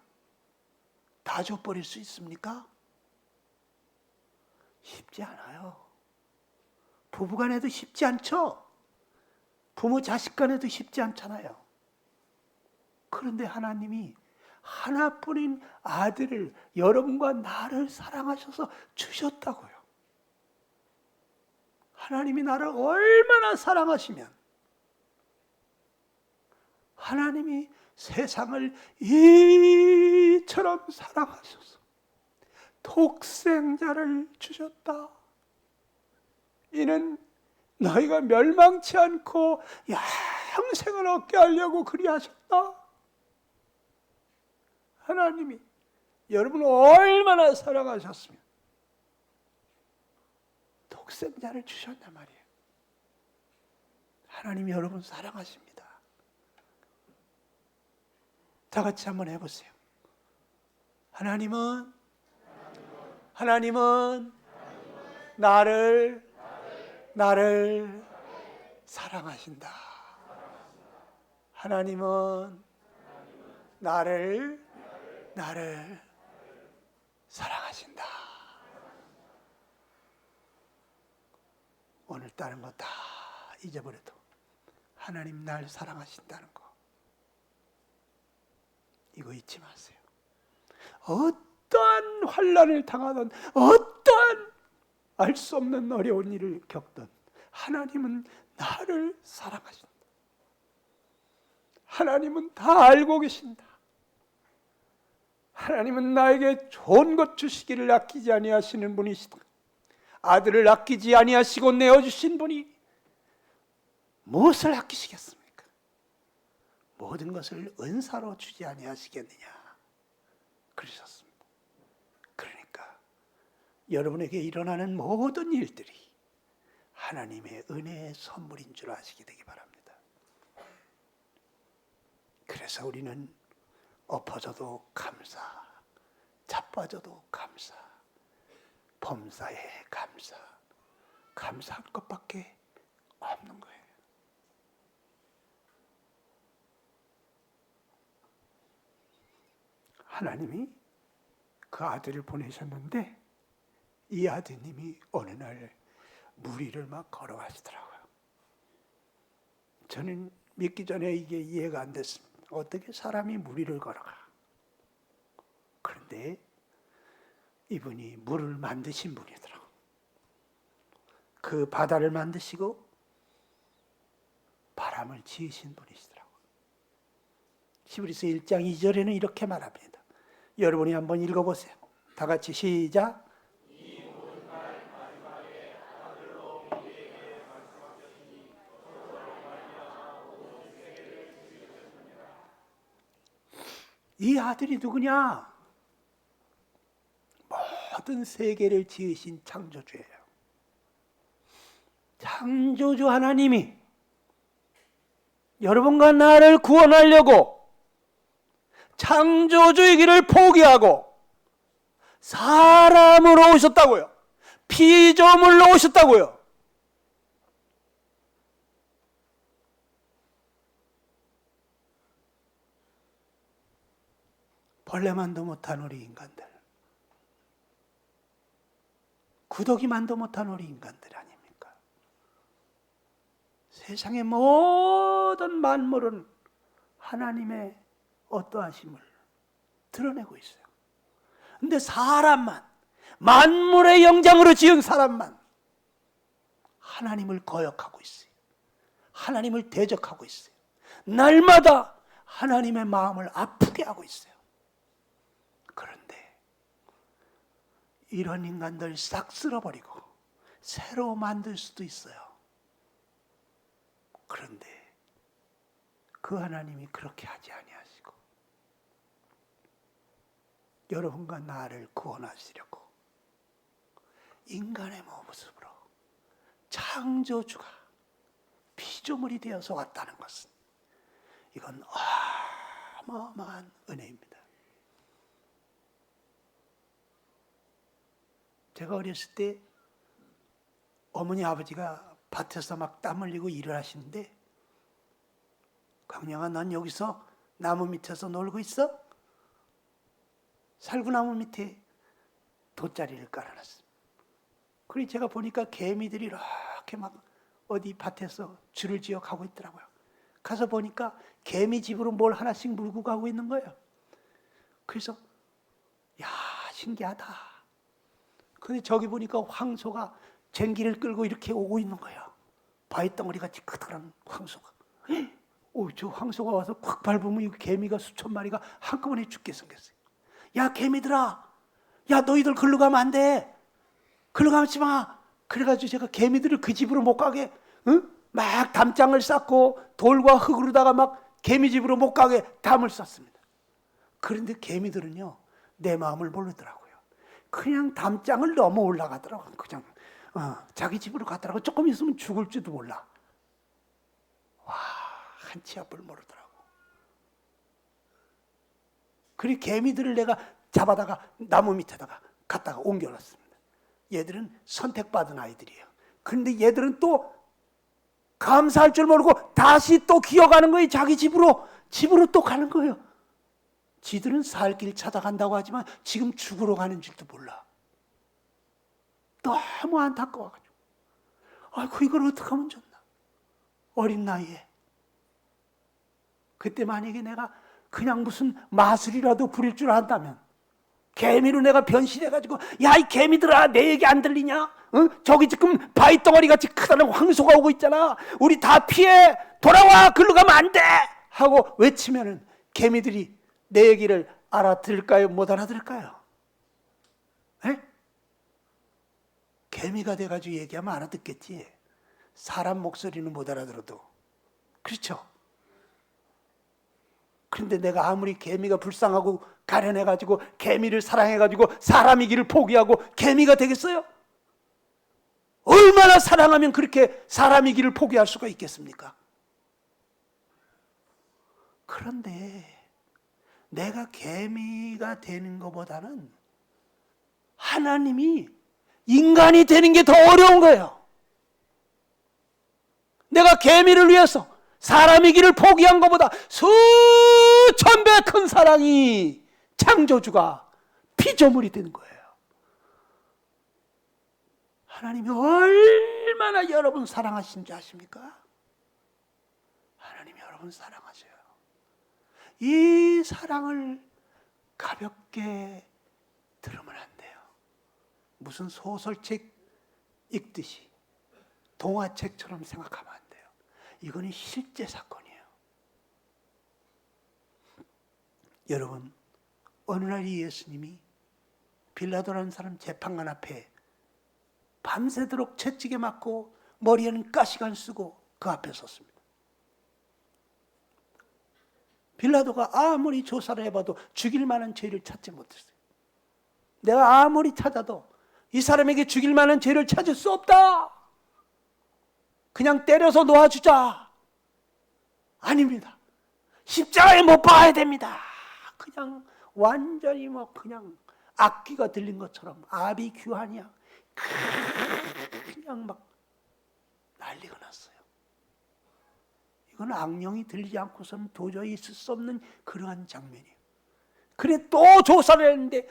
[SPEAKER 1] 다 줘버릴 수 있습니까? 쉽지 않아요. 부부간에도 쉽지 않죠? 부모 자식 간에도 쉽지 않잖아요. 그런데 하나님이 하나뿐인 아들을 여러분과 나를 사랑하셔서 주셨다고요. 하나님이 나를 얼마나 사랑하시면 하나님이 세상을 이처럼 사랑하셔서 독생자를 주셨다. 이는 너희가 멸망치 않고 영생을 얻게 하려고 그리하셨다. 하나님이 여러분을 얼마나 사랑하셨으면 독생자를 주셨단 말이에요. 하나님이 여러분 사랑하십니다. 다 같이 한번 해보세요. 하나님은 나를 사랑하신다. 하나님은 나를 사랑하신다. 오늘 다른 거 다 잊어버려도 하나님 날 사랑하신다는 거, 이거 잊지 마세요. 어떠한 환난을 당하든 어떠한 알 수 없는 어려운 일을 겪든 하나님은 나를 사랑하신다. 하나님은 다 알고 계신다. 하나님은 나에게 좋은 것 주시기를 아끼지 아니하시는 분이시다. 아들을 아끼지 아니하시고 내어주신 분이 무엇을 아끼시겠습니까? 모든 것을 은사로 주지 아니하시겠느냐 그러셨습니다. 그러니까 여러분에게 일어나는 모든 일들이 하나님의 은혜의 선물인 줄 아시게 되기 바랍니다. 그래서 우리는 엎어져도 감사, 자빠져도 감사, 범사에 감사, 감사할 것밖에 없는 거예요. 하나님이 그 아들을 보내셨는데 이 아드님이 어느 날 물 위를 막 걸어가시더라고요. 저는 믿기 전에 이게 이해가 안 됐습니다. 어떻게 사람이 물 위를 걸어가? 그런데 이분이 물을 만드신 분이더라고요. 그 바다를 만드시고 바람을 지으신 분이시더라고요. 히브리서 1장 2절에는 이렇게 말합니다. 여러분이 한번 읽어보세요. 다 같이 시작. 이 아들이 누구냐? 모든 세계를 지으신 창조주예요. 창조주 하나님이 여러분과 나를 구원하려고 창조주의 길을 포기하고 사람으로 오셨다고요. 피조물로 오셨다고요. 벌레만도 못한 우리 인간들, 구더기만도 못한 우리 인간들 아닙니까? 세상의 모든 만물은 하나님의 어떠하심을 드러내고 있어요. 근데 사람만, 만물의 영장으로 지은 사람만 하나님을 거역하고 있어요. 하나님을 대적하고 있어요. 날마다 하나님의 마음을 아프게 하고 있어요. 그런데 이런 인간들 싹 쓸어버리고 새로 만들 수도 있어요. 그런데 그 하나님이 그렇게 하지 아니하시고 여러분과 나를 구원하시려고 인간의 모습으로 창조주가 피조물이 되어서 왔다는 것은 이건 어마어마한 은혜입니다. 제가 어렸을 때 어머니 아버지가 밭에서 막 땀 흘리고 일을 하시는데 광양아, 넌 여기서 나무 밑에서 놀고 있어? 살구나무 밑에 돗자리를 깔아놨어요. 그리고 제가 보니까 개미들이 이렇게 막 어디 밭에서 줄을 지어 가고 있더라고요. 가서 보니까 개미 집으로 뭘 하나씩 물고 가고 있는 거예요. 그래서 야, 신기하다. 근데 저기 보니까 황소가 쟁기를 끌고 이렇게 오고 있는 거예요. 바위덩어리같이 크다란 황소가. 저 황소가 와서 콱 밟으면 이 개미가 수천 마리가 한꺼번에 죽게 생겼어요. 야, 개미들아, 야, 너희들 글로 가면 안 돼. 글로 가지 마. 그래가지고 제가 개미들을 그 집으로 못 가게, 막 담장을 쌓고 돌과 흙으로다가 막 개미 집으로 못 가게 담을 쌓습니다. 그런데 개미들은요, 내 마음을 모르더라고요. 그냥 담장을 넘어 올라가더라고요. 그냥 자기 집으로 가더라고요. 조금 있으면 죽을지도 몰라. 와, 한치 앞을 모르더라고. 그리고 개미들을 내가 잡아다가 나무 밑에다가 갖다가 옮겨놨습니다. 얘들은 선택받은 아이들이에요. 그런데 얘들은 또 감사할 줄 모르고 다시 또 기어가는 거예요. 자기 집으로 또 가는 거예요. 지들은 살 길 찾아간다고 하지만 지금 죽으러 가는 줄도 몰라. 너무 안타까워가지고 아이고 이걸 어떻게 하면 좋나. 어린 나이에. 그때 만약에 내가 그냥 무슨 마술이라도 부릴 줄 안다면, 개미로 내가 변신해가지고 야 이 개미들아 내 얘기 안 들리냐? 저기 지금 바위 덩어리 같이 크다는 황소가 오고 있잖아. 우리 다 피해. 돌아와. 글로 가면 안 돼. 하고 외치면은 개미들이 내 얘기를 알아들을까요? 못 알아들을까요? 에? 개미가 돼가지고 얘기하면 알아듣겠지. 사람 목소리는 못 알아들어도. 그렇죠? 그런데 내가 아무리 개미가 불쌍하고 가련해가지고 개미를 사랑해가지고 사람이기를 포기하고 개미가 되겠어요? 얼마나 사랑하면 그렇게 사람이기를 포기할 수가 있겠습니까? 그런데 내가 개미가 되는 것보다는 하나님이 인간이 되는 게 더 어려운 거예요. 내가 개미를 위해서 사람이기를 포기한 것보다 수천 배 큰 사랑이 창조주가 피조물이 되는 거예요. 하나님이 얼마나 여러분 사랑하신지 아십니까? 하나님이 여러분 사랑하세요. 이 사랑을 가볍게 들으면 안 돼요. 무슨 소설책 읽듯이 동화책처럼 생각하면 안 돼요. 이거는 실제 사건이에요. 여러분, 어느 날 이 예수님이 빌라도라는 사람 재판관 앞에 밤새도록 채찍에 맞고 머리에는 가시관 쓰고 그 앞에 섰습니다. 빌라도가 아무리 조사를 해봐도 죽일 만한 죄를 찾지 못했어요. 내가 아무리 찾아도 이 사람에게 죽일 만한 죄를 찾을 수 없다. 그냥 때려서 놓아주자. 아닙니다. 십자가에 못 박아야 됩니다. 그냥 완전히 뭐 그냥 악귀가 들린 것처럼 아비규환이야. 그냥 막 난리가 났어요. 이건 악령이 들리지 않고서는 도저히 있을 수 없는 그러한 장면이에요. 그래 또 조사를 했는데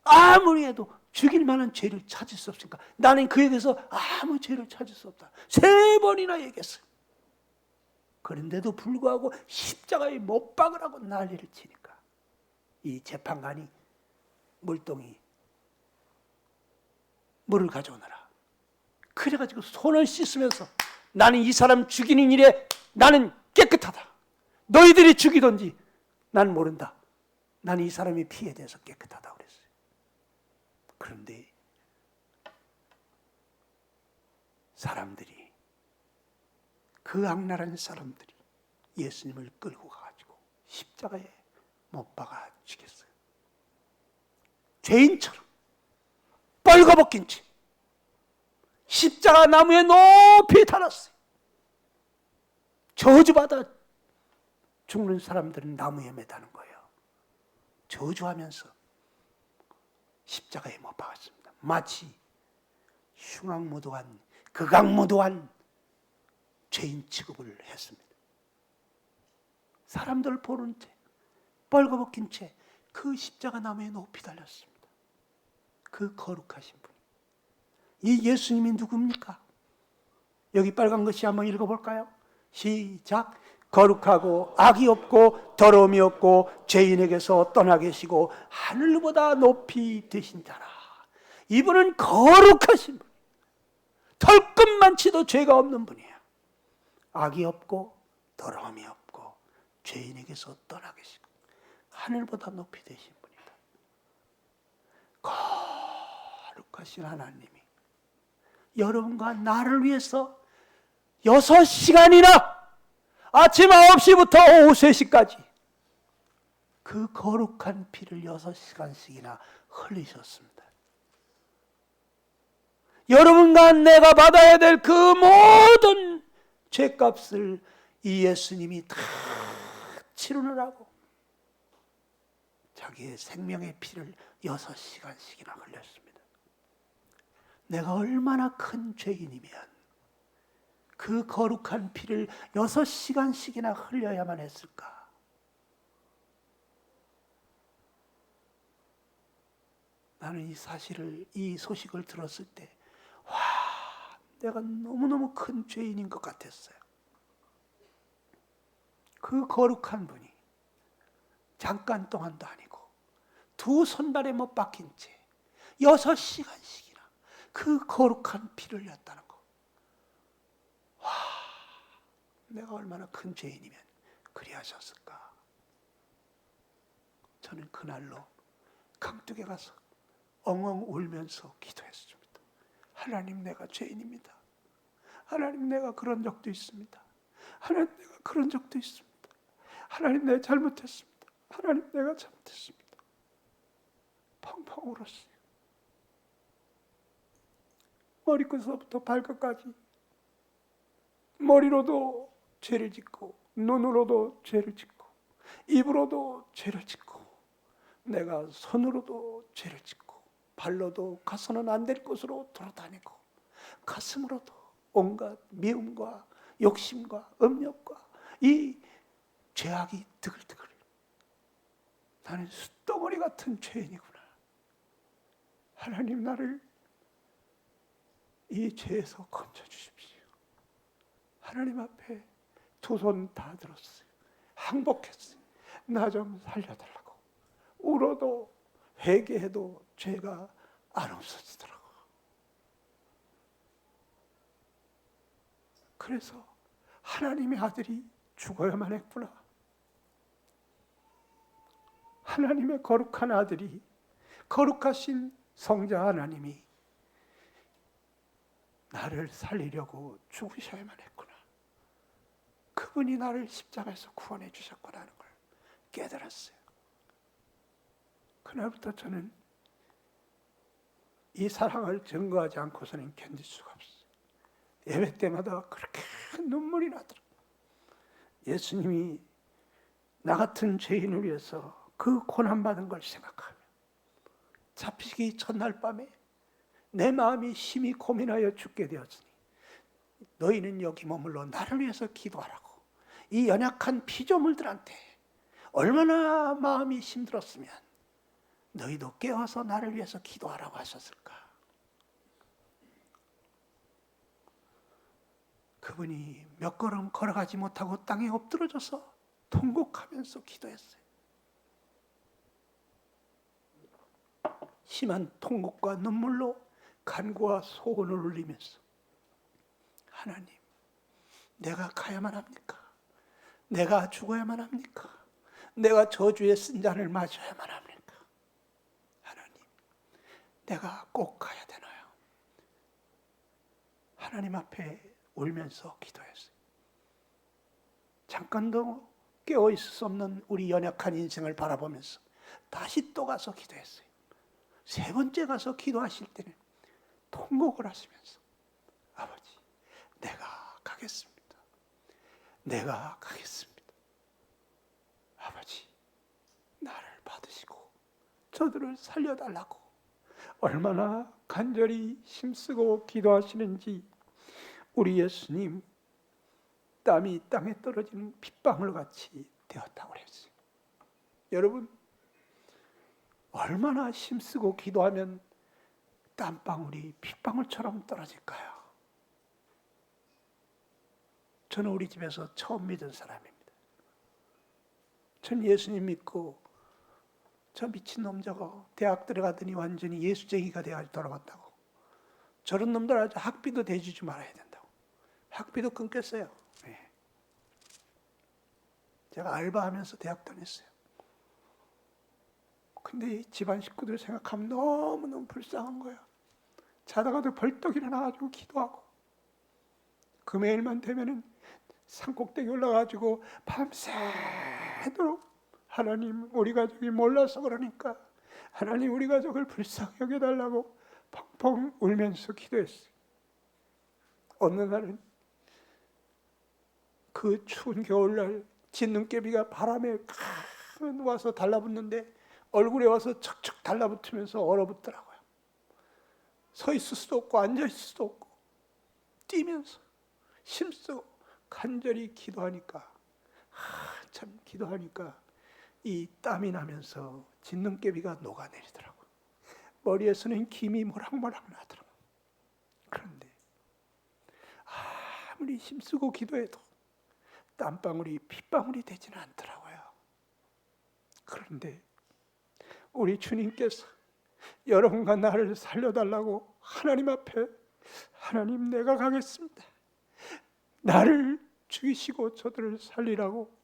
[SPEAKER 1] 아무리 해도 죽일 만한 죄를 찾을 수 없으니까 나는 그에게서 아무 죄를 찾을 수 없다. 3번이나 얘기했어요. 그런데도 불구하고 십자가에 못 박으라고 난리를 치니까 이 재판관이 물동이 물을 가져오너라. 그래가지고 손을 씻으면서 나는 이 사람 죽이는 일에 나는 깨끗하다. 너희들이 죽이든지 난 모른다. 나는 이 사람의 피에 대해서 깨끗하다 그랬어요. 그런데 사람들이, 그 악랄한 사람들이 예수님을 끌고 가가지고 십자가에 못 박아 죽였어요. 죄인처럼 뻘거벗긴 채 십자가 나무에 높이 달았어요. 저주받아 죽는 사람들은 나무에 매다는 거예요. 저주하면서 십자가에 못 박았습니다. 마치 흉악무도한, 극악무도한 죄인 취급을 했습니다. 사람들 보는 채, 뻘거벗긴 채 그 십자가 나무에 높이 달렸습니다. 그 거룩하신 분이. 이 예수님이 누굽니까? 여기 빨간 글씨 한번 읽어볼까요? 시작. 거룩하고 악이 없고 더러움이 없고 죄인에게서 떠나 계시고 하늘보다 높이 되신 자라. 이분은 거룩하신 분, 털끝만치도 죄가 없는 분이에요. 악이 없고 더러움이 없고 죄인에게서 떠나 계시고 하늘보다 높이 되신 분이다. 거룩하신 하나님이 여러분과 나를 위해서 6시간이나 아침 9시부터 오후 3시까지 그 거룩한 피를 6시간씩이나 흘리셨습니다. 여러분과 내가 받아야 될 그 모든 죄값을 이 예수님이 다 치르느라고 자기의 생명의 피를 6시간씩이나 흘렸습니다. 내가 얼마나 큰 죄인이면 그 거룩한 피를 6시간씩이나 흘려야만 했을까? 나는 이 사실을, 이 소식을 들었을 때, 와, 내가 너무너무 큰 죄인인 것 같았어요. 그 거룩한 분이 잠깐 동안도 아니고 두 손발에 못 박힌 채 6시간씩이나 그 거룩한 피를 흘렸다는 거. 와, 내가 얼마나 큰 죄인이면 그리하셨을까. 저는 그날로 강둑에 가서 엉엉 울면서 기도했습니다. 하나님, 내가 죄인입니다. 하나님, 내가 그런 적도 있습니다. 하나님, 내가 그런 적도 있습니다. 하나님, 내가 잘못했습니다. 하나님, 내가 잘못했습니다. 펑펑 울었어요. 머리끝서부터 발끝까지 머리로도 죄를 짓고 눈으로도 죄를 짓고 입으로도 죄를 짓고 내가 손으로도 죄를 짓고 발로도 가서는 안 될 곳으로 돌아다니고 가슴으로도 온갖 미움과 욕심과 음욕과 이 죄악이 드글드글. 나는 숫덩어리 같은 죄인이구나. 하나님, 나를 이 죄에서 건져주십시오. 하나님 앞에 두 손 다 들었어요. 항복했어요. 나 좀 살려달라고. 울어도 회개해도 죄가 안 없어지더라고. 그래서 하나님의 아들이 죽어야만 했구나. 하나님의 거룩한 아들이, 거룩하신 성자 하나님이 나를 살리려고 죽으셔야만 했구나. 그분이 나를 십자가에서 구원해 주셨구나 하는 걸 깨달았어요. 그날부터 저는 이 사랑을 증거하지 않고서는 견딜 수가 없어요. 예배 때마다 그렇게 눈물이 나더라고요. 예수님이 나 같은 죄인을 위해서 그 고난받은 걸 생각하며 잡히기 첫날 밤에 내 마음이 심히 고민하여 죽게 되었으니 너희는 여기 머물러 나를 위해서 기도하라고. 이 연약한 피조물들한테 얼마나 마음이 힘들었으면 너희도 깨어서 나를 위해서 기도하라고 하셨을까. 그분이 몇 걸음 걸어가지 못하고 땅에 엎드러져서 통곡하면서 기도했어요. 심한 통곡과 눈물로 간구와 소원을 울리면서 하나님, 내가 가야만 합니까? 내가 죽어야만 합니까? 내가 저주의 쓴 잔을 마셔야만 합니까? 하나님, 내가 꼭 가야 되나요? 하나님 앞에 울면서 기도했어요. 잠깐도 깨어 있을 수 없는 우리 연약한 인생을 바라보면서 다시 또 가서 기도했어요. 세 번째 가서 기도하실 때는 통곡을 하시면서 아버지, 내가 가겠습니다. 내가 가겠습니다. 아버지, 나를 받으시고 저들을 살려달라고 얼마나 간절히 힘쓰고 기도하시는지 우리 예수님 땀이 땅에 떨어지는 빗방울 같이 되었다고 그랬어요. 여러분, 얼마나 힘쓰고 기도하면 땀방울이 빗방울처럼 떨어질까요? 저는 우리 집에서 처음 믿은 사람입니다. 전 예수님 믿고 저 미친놈 저거 대학 들어가더니 완전히 예수쟁이가 돼가지고 돌아갔다고. 저런 놈들 아주 학비도 대주지 말아야 된다고. 학비도 끊겼어요. 네. 제가 알바하면서 대학 다녔어요. 근데 집안 식구들 생각하면 너무너무 불쌍한 거야. 자다가도 벌떡 일어나가지고 기도하고 금요일만 되면은 산꼭대기 올라가지고 밤새도록 하나님, 우리 가족이 몰라서 그러니까 하나님, 우리 가족을 불쌍히 여겨달라고 펑펑 울면서 기도했어요. 어느 날은 그 추운 겨울날 진눈깨비가 바람에 와서 달라붙는데 얼굴에 와서 척척 달라붙으면서 얼어붙더라고요. 서 있을 수도 없고 앉아 있을 수도 없고 뛰면서 힘쓰고 간절히 기도하니까 참 기도하니까 이 땀이 나면서 진눈깨비가 녹아내리더라고요. 머리에서는 김이 모락모락 나더라. 그런데 아무리 힘쓰고 기도해도 땀방울이 핏방울이 되지는 않더라고요. 그런데 우리 주님께서 여러분과 나를 살려달라고 하나님 앞에, 하나님 내가 가겠습니다, 나를 죽이시고 저들을 살리라고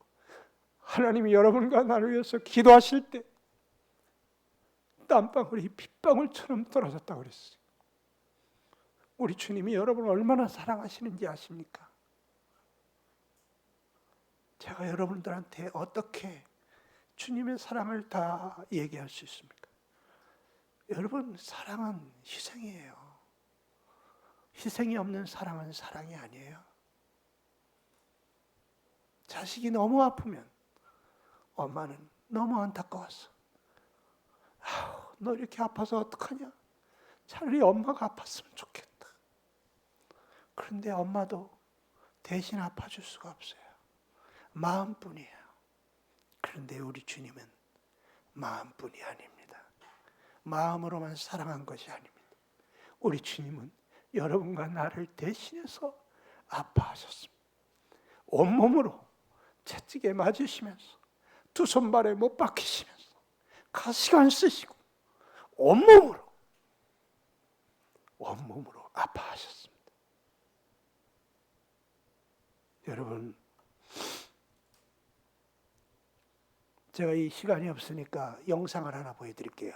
[SPEAKER 1] 하나님이 여러분과 나를 위해서 기도하실 때 땀방울이 핏방울처럼 떨어졌다고 그랬어요. 우리 주님이 여러분을 얼마나 사랑하시는지 아십니까? 제가 여러분들한테 어떻게 주님의 사랑을 다 얘기할 수 있습니까? 여러분, 사랑은 희생이에요. 희생이 없는 사랑은 사랑이 아니에요. 자식이 너무 아프면 엄마는 너무 안타까웠어. 너 이렇게 아파서 어떡하냐? 차라리 엄마가 아팠으면 좋겠다. 그런데 엄마도 대신 아파줄 수가 없어요. 마음뿐이에요. 그런데 우리 주님은 마음뿐이 아닙니다. 마음으로만 사랑한 것이 아닙니다. 우리 주님은 여러분과 나를 대신해서 아파하셨습니다. 온몸으로 채찍에 맞으시면서 두 손발에 못 박히시면서 가시관 쓰시고 온몸으로 아파하셨습니다. 여러분, 제가 이 시간이 없으니까 영상을 하나 보여드릴게요.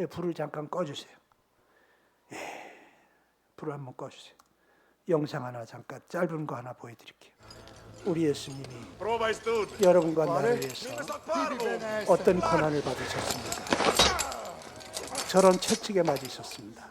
[SPEAKER 1] 불을 잠깐 꺼주세요. 불을 한번 꺼주세요. 영상 하나 잠깐 짧은 거 하나 보여드릴게요. 우리 예수님이 여러분과 나를 위해서 어떤 고난을 받으셨습니까? 저런 채찍에 맞으셨습니다.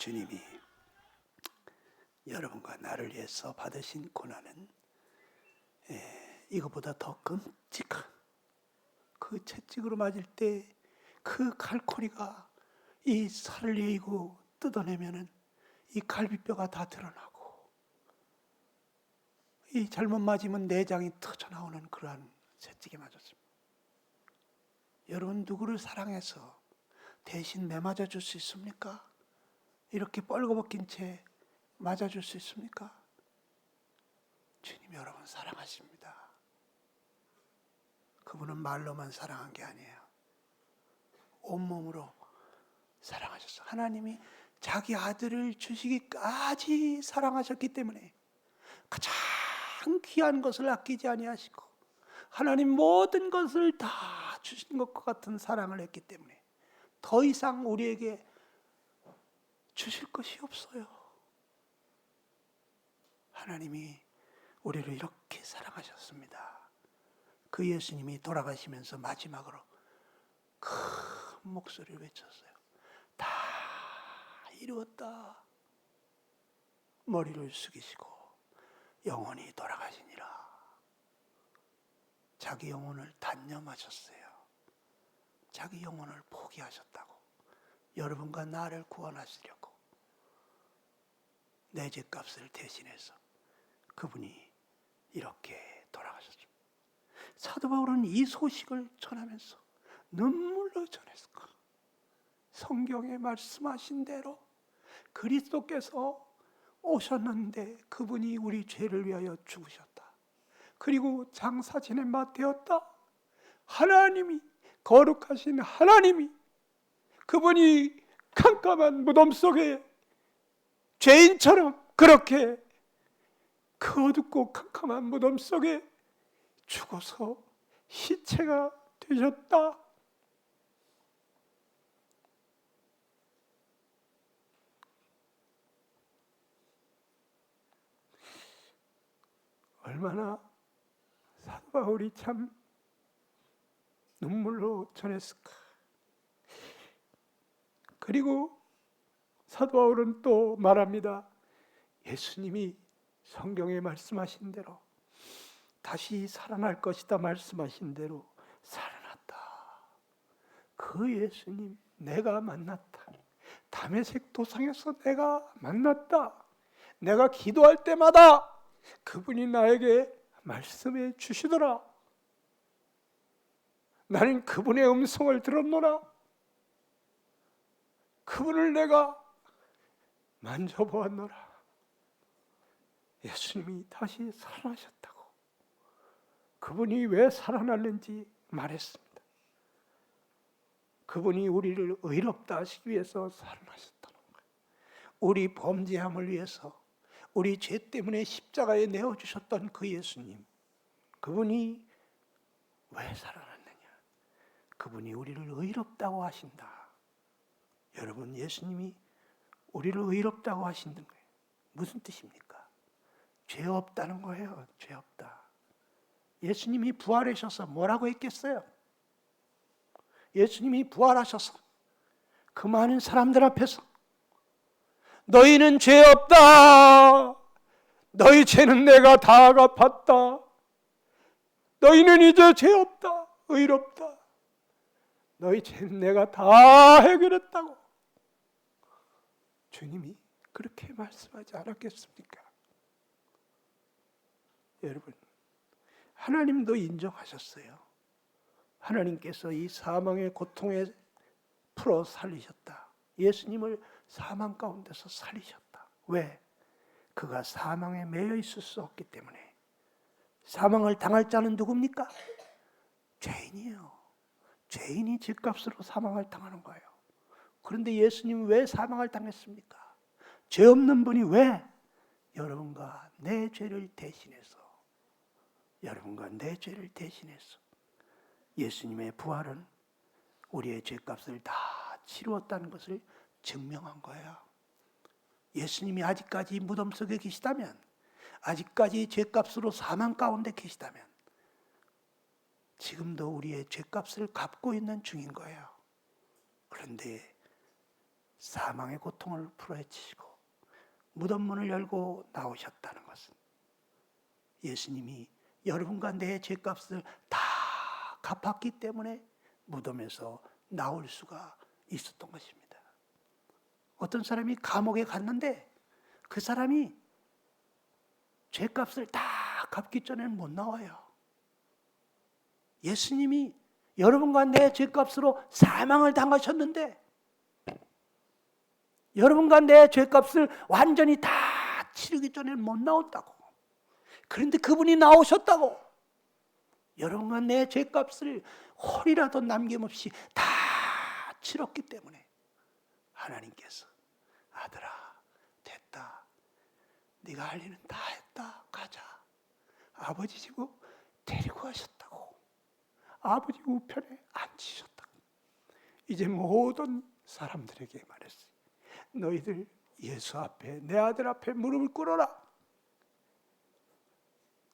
[SPEAKER 1] 주님이 여러분과 나를 위해서 받으신 고난은 이것보다 더 끔찍한, 그 채찍으로 맞을 때 그 칼코리가 이 살을 내고 뜯어내면은 이 갈비뼈가 다 드러나고, 이 잘못 맞으면 내장이 터져나오는 그러한 채찍에 맞았습니다. 여러분, 누구를 사랑해서 대신 매맞아 줄 수 있습니까? 이렇게 뻘거벗긴 채 맞아줄 수 있습니까? 주님 여러분 사랑하십니다. 그분은 말로만 사랑한 게 아니에요. 온몸으로 사랑하셨어요. 하나님이 자기 아들을 주시기까지 사랑하셨기 때문에 가장 귀한 것을 아끼지 아니하시고 하나님 모든 것을 다 주신 것과 같은 사랑을 했기 때문에 더 이상 우리에게 주실 것이 없어요. 하나님이 우리를 이렇게 사랑하셨습니다. 그 예수님이 돌아가시면서 마지막으로 큰 목소리를 외쳤어요. 다 이루었다. 머리를 숙이시고 영원히 돌아가시니라. 자기 영혼을 단념하셨어요. 자기 영혼을 포기하셨다고. 여러분과 나를 구원하시려고 내 죄값을 대신해서 그분이 이렇게 돌아가셨습니다. 사도 바울은 이 소식을 전하면서 눈물로 전했을 거예요. 성경에 말씀하신 대로 그리스도께서 오셨는데 그분이 우리 죄를 위하여 죽으셨다. 그리고 장사 지낸 바 되었다. 하나님이, 거룩하신 하나님이, 그분이 캄캄한 무덤 속에 죄인처럼 그렇게 그 어둡고 캄캄한 무덤 속에 죽어서 시체가 되셨다. 얼마나 사도 바울이 참 눈물로 전했을까. 그리고 사도 바울은 또 말합니다. 예수님이 성경에 말씀하신 대로 다시 살아날 것이다 말씀하신 대로 살아났다. 그 예수님 내가 만났다. 다메섹 도상에서 내가 만났다. 내가 기도할 때마다 그분이 나에게 말씀해 주시더라. 나는 그분의 음성을 들었노라. 그분을 내가 만져보았노라. 예수님이 다시 살아나셨다고. 그분이 왜 살아났는지 말했습니다. 그분이 우리를 의롭다 하시기 위해서 살아나셨다는 거예요. 우리 범죄함을 위해서, 우리 죄 때문에 십자가에 내어주셨던 그 예수님, 그분이 왜 살아났느냐? 그분이 우리를 의롭다고 하신다. 여러분, 예수님이 우리를 의롭다고 하시는 거예요. 무슨 뜻입니까? 죄 없다는 거예요. 죄 없다. 예수님이 부활하셔서 뭐라고 했겠어요? 예수님이 부활하셔서 그 많은 사람들 앞에서 너희는 죄 없다. 너희 죄는 내가 다 갚았다. 너희는 이제 죄 없다. 의롭다. 너희 죄는 내가 다 해결했다고. 주님이 그렇게 말씀하지 않았겠습니까? 여러분, 하나님도 인정하셨어요. 하나님께서 이 사망의 고통에 풀어 살리셨다. 예수님을 사망 가운데서 살리셨다. 왜? 그가 사망에 매여 있을 수 없기 때문에. 사망을 당할 자는 누굽니까? 죄인이에요. 죄인이 죄값으로 사망을 당하는 거예요. 그런데 예수님은 왜 사망을 당했습니까? 죄 없는 분이 왜 여러분과 내 죄를 대신해서, 여러분과 내 죄를 대신해서 예수님의 부활은 우리의 죄값을 다 치루었다는 것을 증명한 거예요. 예수님이 아직까지 무덤 속에 계시다면, 아직까지 죄값으로 사망 가운데 계시다면 지금도 우리의 죄값을 갚고 있는 중인 거예요. 그런데 사망의 고통을 풀어헤치시고 무덤 문을 열고 나오셨다는 것은 예수님이 여러분과 내 죄값을 다 갚았기 때문에 무덤에서 나올 수가 있었던 것입니다. 어떤 사람이 감옥에 갔는데 그 사람이 죄값을 다 갚기 전에는 못 나와요. 예수님이 여러분과 내 죄값으로 사망을 당하셨는데 여러분과 내 죄값을 완전히 다 치르기 전에는 못 나온다고. 그런데 그분이 나오셨다고. 여러분과 내 죄값을 홀이라도 남김없이 다 치렀기 때문에 하나님께서 아들아 됐다. 네가 할 일은 다 했다. 가자. 아버지 지고 데리고 가셨다고. 아버지 우편에 앉히셨다고. 이제 모든 사람들에게 말했어요. 너희들 예수 앞에 내 아들 앞에 무릎을 꿇어라.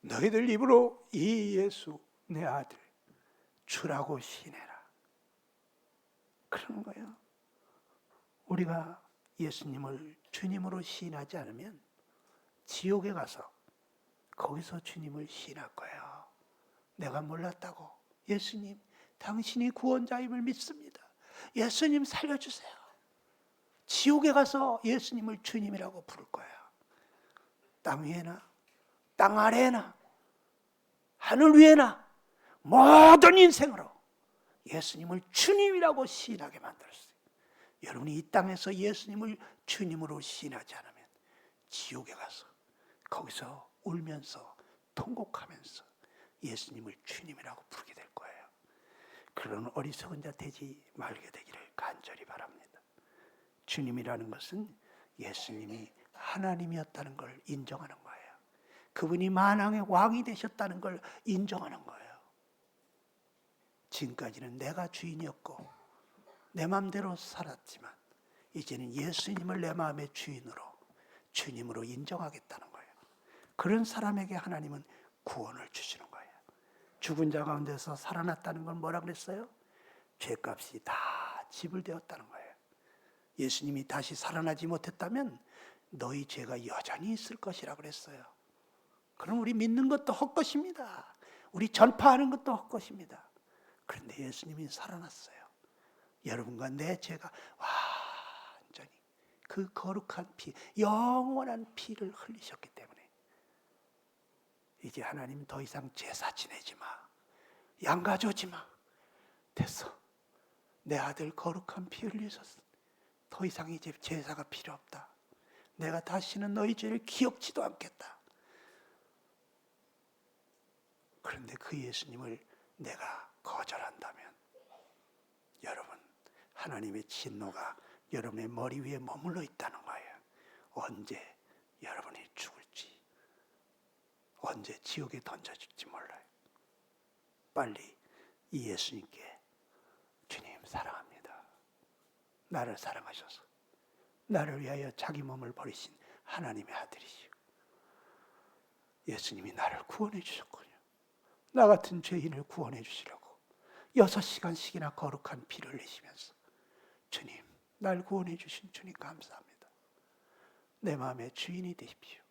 [SPEAKER 1] 너희들 입으로 이 예수 내 아들 주라고 시인해라. 그러는 거예요. 우리가 예수님을 주님으로 시인하지 않으면 지옥에 가서 거기서 주님을 시인할 거예요. 내가 몰랐다고. 예수님 당신이 구원자임을 믿습니다. 예수님 살려주세요. 지옥에 가서 예수님을 주님이라고 부를 거예요. 땅 위에나 땅 아래에나 하늘 위에나 모든 인생으로 예수님을 주님이라고 시인하게 만들었어요. 여러분이 이 땅에서 예수님을 주님으로 시인하지 않으면 지옥에 가서 거기서 울면서 통곡하면서 예수님을 주님이라고 부르게 될 거예요. 그런 어리석은 자 되지 말게 되기를 간절히 바랍니다. 주님이라는 것은 예수님이 하나님이었다는 걸 인정하는 거예요. 그분이 만왕의 왕이 되셨다는 걸 인정하는 거예요. 지금까지는 내가 주인이었고 내 마음대로 살았지만 이제는 예수님을 내 마음의 주인으로 주님으로 인정하겠다는 거예요. 그런 사람에게 하나님은 구원을 주시는 거예요. 죽은 자 가운데서 살아났다는 건 뭐라 그랬어요? 죄값이 다 지불되었다는 거예요. 예수님이 다시 살아나지 못했다면 너희 죄가 여전히 있을 것이라 그랬어요. 그럼 우리 믿는 것도 헛것입니다. 우리 전파하는 것도 헛것입니다. 그런데 예수님이 살아났어요. 여러분과 내 죄가 완전히 그 거룩한 피, 영원한 피를 흘리셨기 때문에 이제 하나님 더 이상 제사 지내지 마. 양가 주지 마. 됐어. 내 아들 거룩한 피 흘리셨어. 더 이상 이제 제사가 필요 없다. 내가 다시는 너희 죄를 기억지도 않겠다. 그런데 그 예수님을 내가 거절한다면 여러분 하나님의 진노가 여러분의 머리 위에 머물러 있다는 거예요. 언제 여러분이 죽을지, 언제 지옥에 던져질지 몰라요. 빨리 이 예수님께 주님 사랑합니다. 나를 사랑하셔서 나를 위하여 자기 몸을 버리신 하나님의 아들이시오. 예수님이 나를 구원해 주셨군요. 나 같은 죄인을 구원해 주시려고 6시간씩이나 거룩한 피를 흘리시면서 주님, 날 구원해 주신 주님 감사합니다. 내 마음의 주인이 되십시오.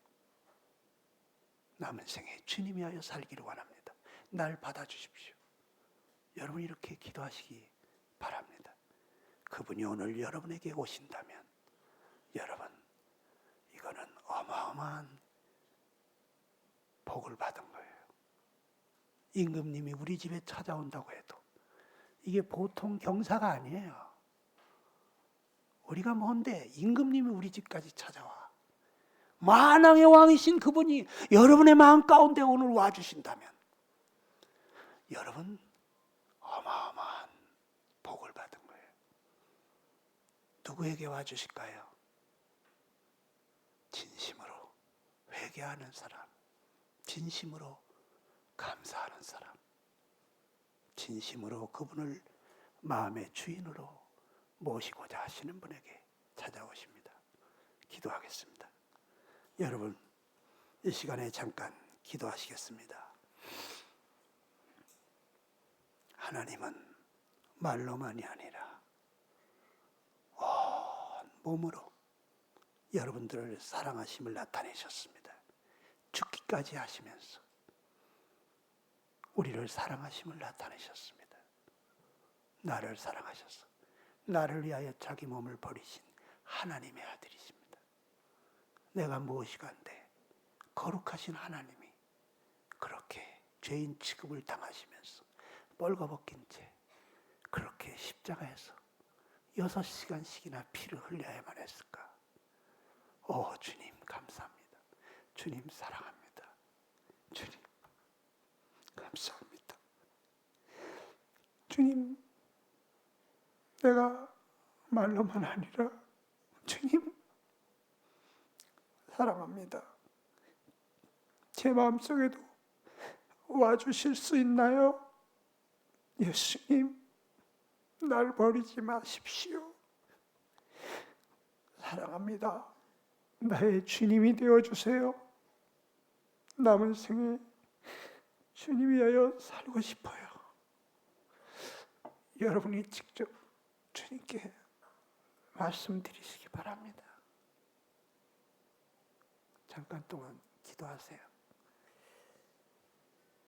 [SPEAKER 1] 남은 생에 주님이 하여 살기를 원합니다. 날 받아주십시오. 여러분 이렇게 기도하시기 바랍니다. 그분이 오늘 여러분에게 오신다면 여러분 이거는 어마어마한 복을 받은 거예요. 임금님이 우리 집에 찾아온다고 해도 이게 보통 경사가 아니에요. 우리가 뭔데 임금님이 우리 집까지 찾아와. 만왕의 왕이신 그분이 여러분의 마음 가운데 오늘 와주신다면 여러분 어마어마한 복을 받은 거예요. 누구에게 와주실까요? 진심으로 회개하는 사람, 진심으로 감사하는 사람, 진심으로 그분을 마음의 주인으로 모시고자 하시는 분에게 찾아오십니다. 기도하겠습니다. 여러분 이 시간에 잠깐 기도하시겠습니다. 하나님은 말로만이 아니라 온 몸으로 여러분들을 사랑하심을 나타내셨습니다. 죽기까지 하시면서 우리를 사랑하심을 나타내셨습니다. 나를 사랑하셔서 나를 위하여 자기 몸을 버리신 하나님의 아들이십니다. 내가 무엇이간데 거룩하신 하나님이 그렇게 죄인 취급을 당하시면서 뻘거벗긴 채 그렇게 십자가에서 6시간씩이나 피를 흘려야만 했을까? 오 주님 감사합니다. 주님 사랑합니다. 주님 감사합니다. 주님 내가 말로만 아니라 주님 사랑합니다. 제 마음속에도 와주실 수 있나요? 예수님 날 버리지 마십시오. 사랑합니다. 나의 주님이 되어주세요. 남은 생에 주님 위하여 살고 싶어요. 여러분이 직접 주님께 말씀드리시기 바랍니다. 잠깐 동안 기도하세요.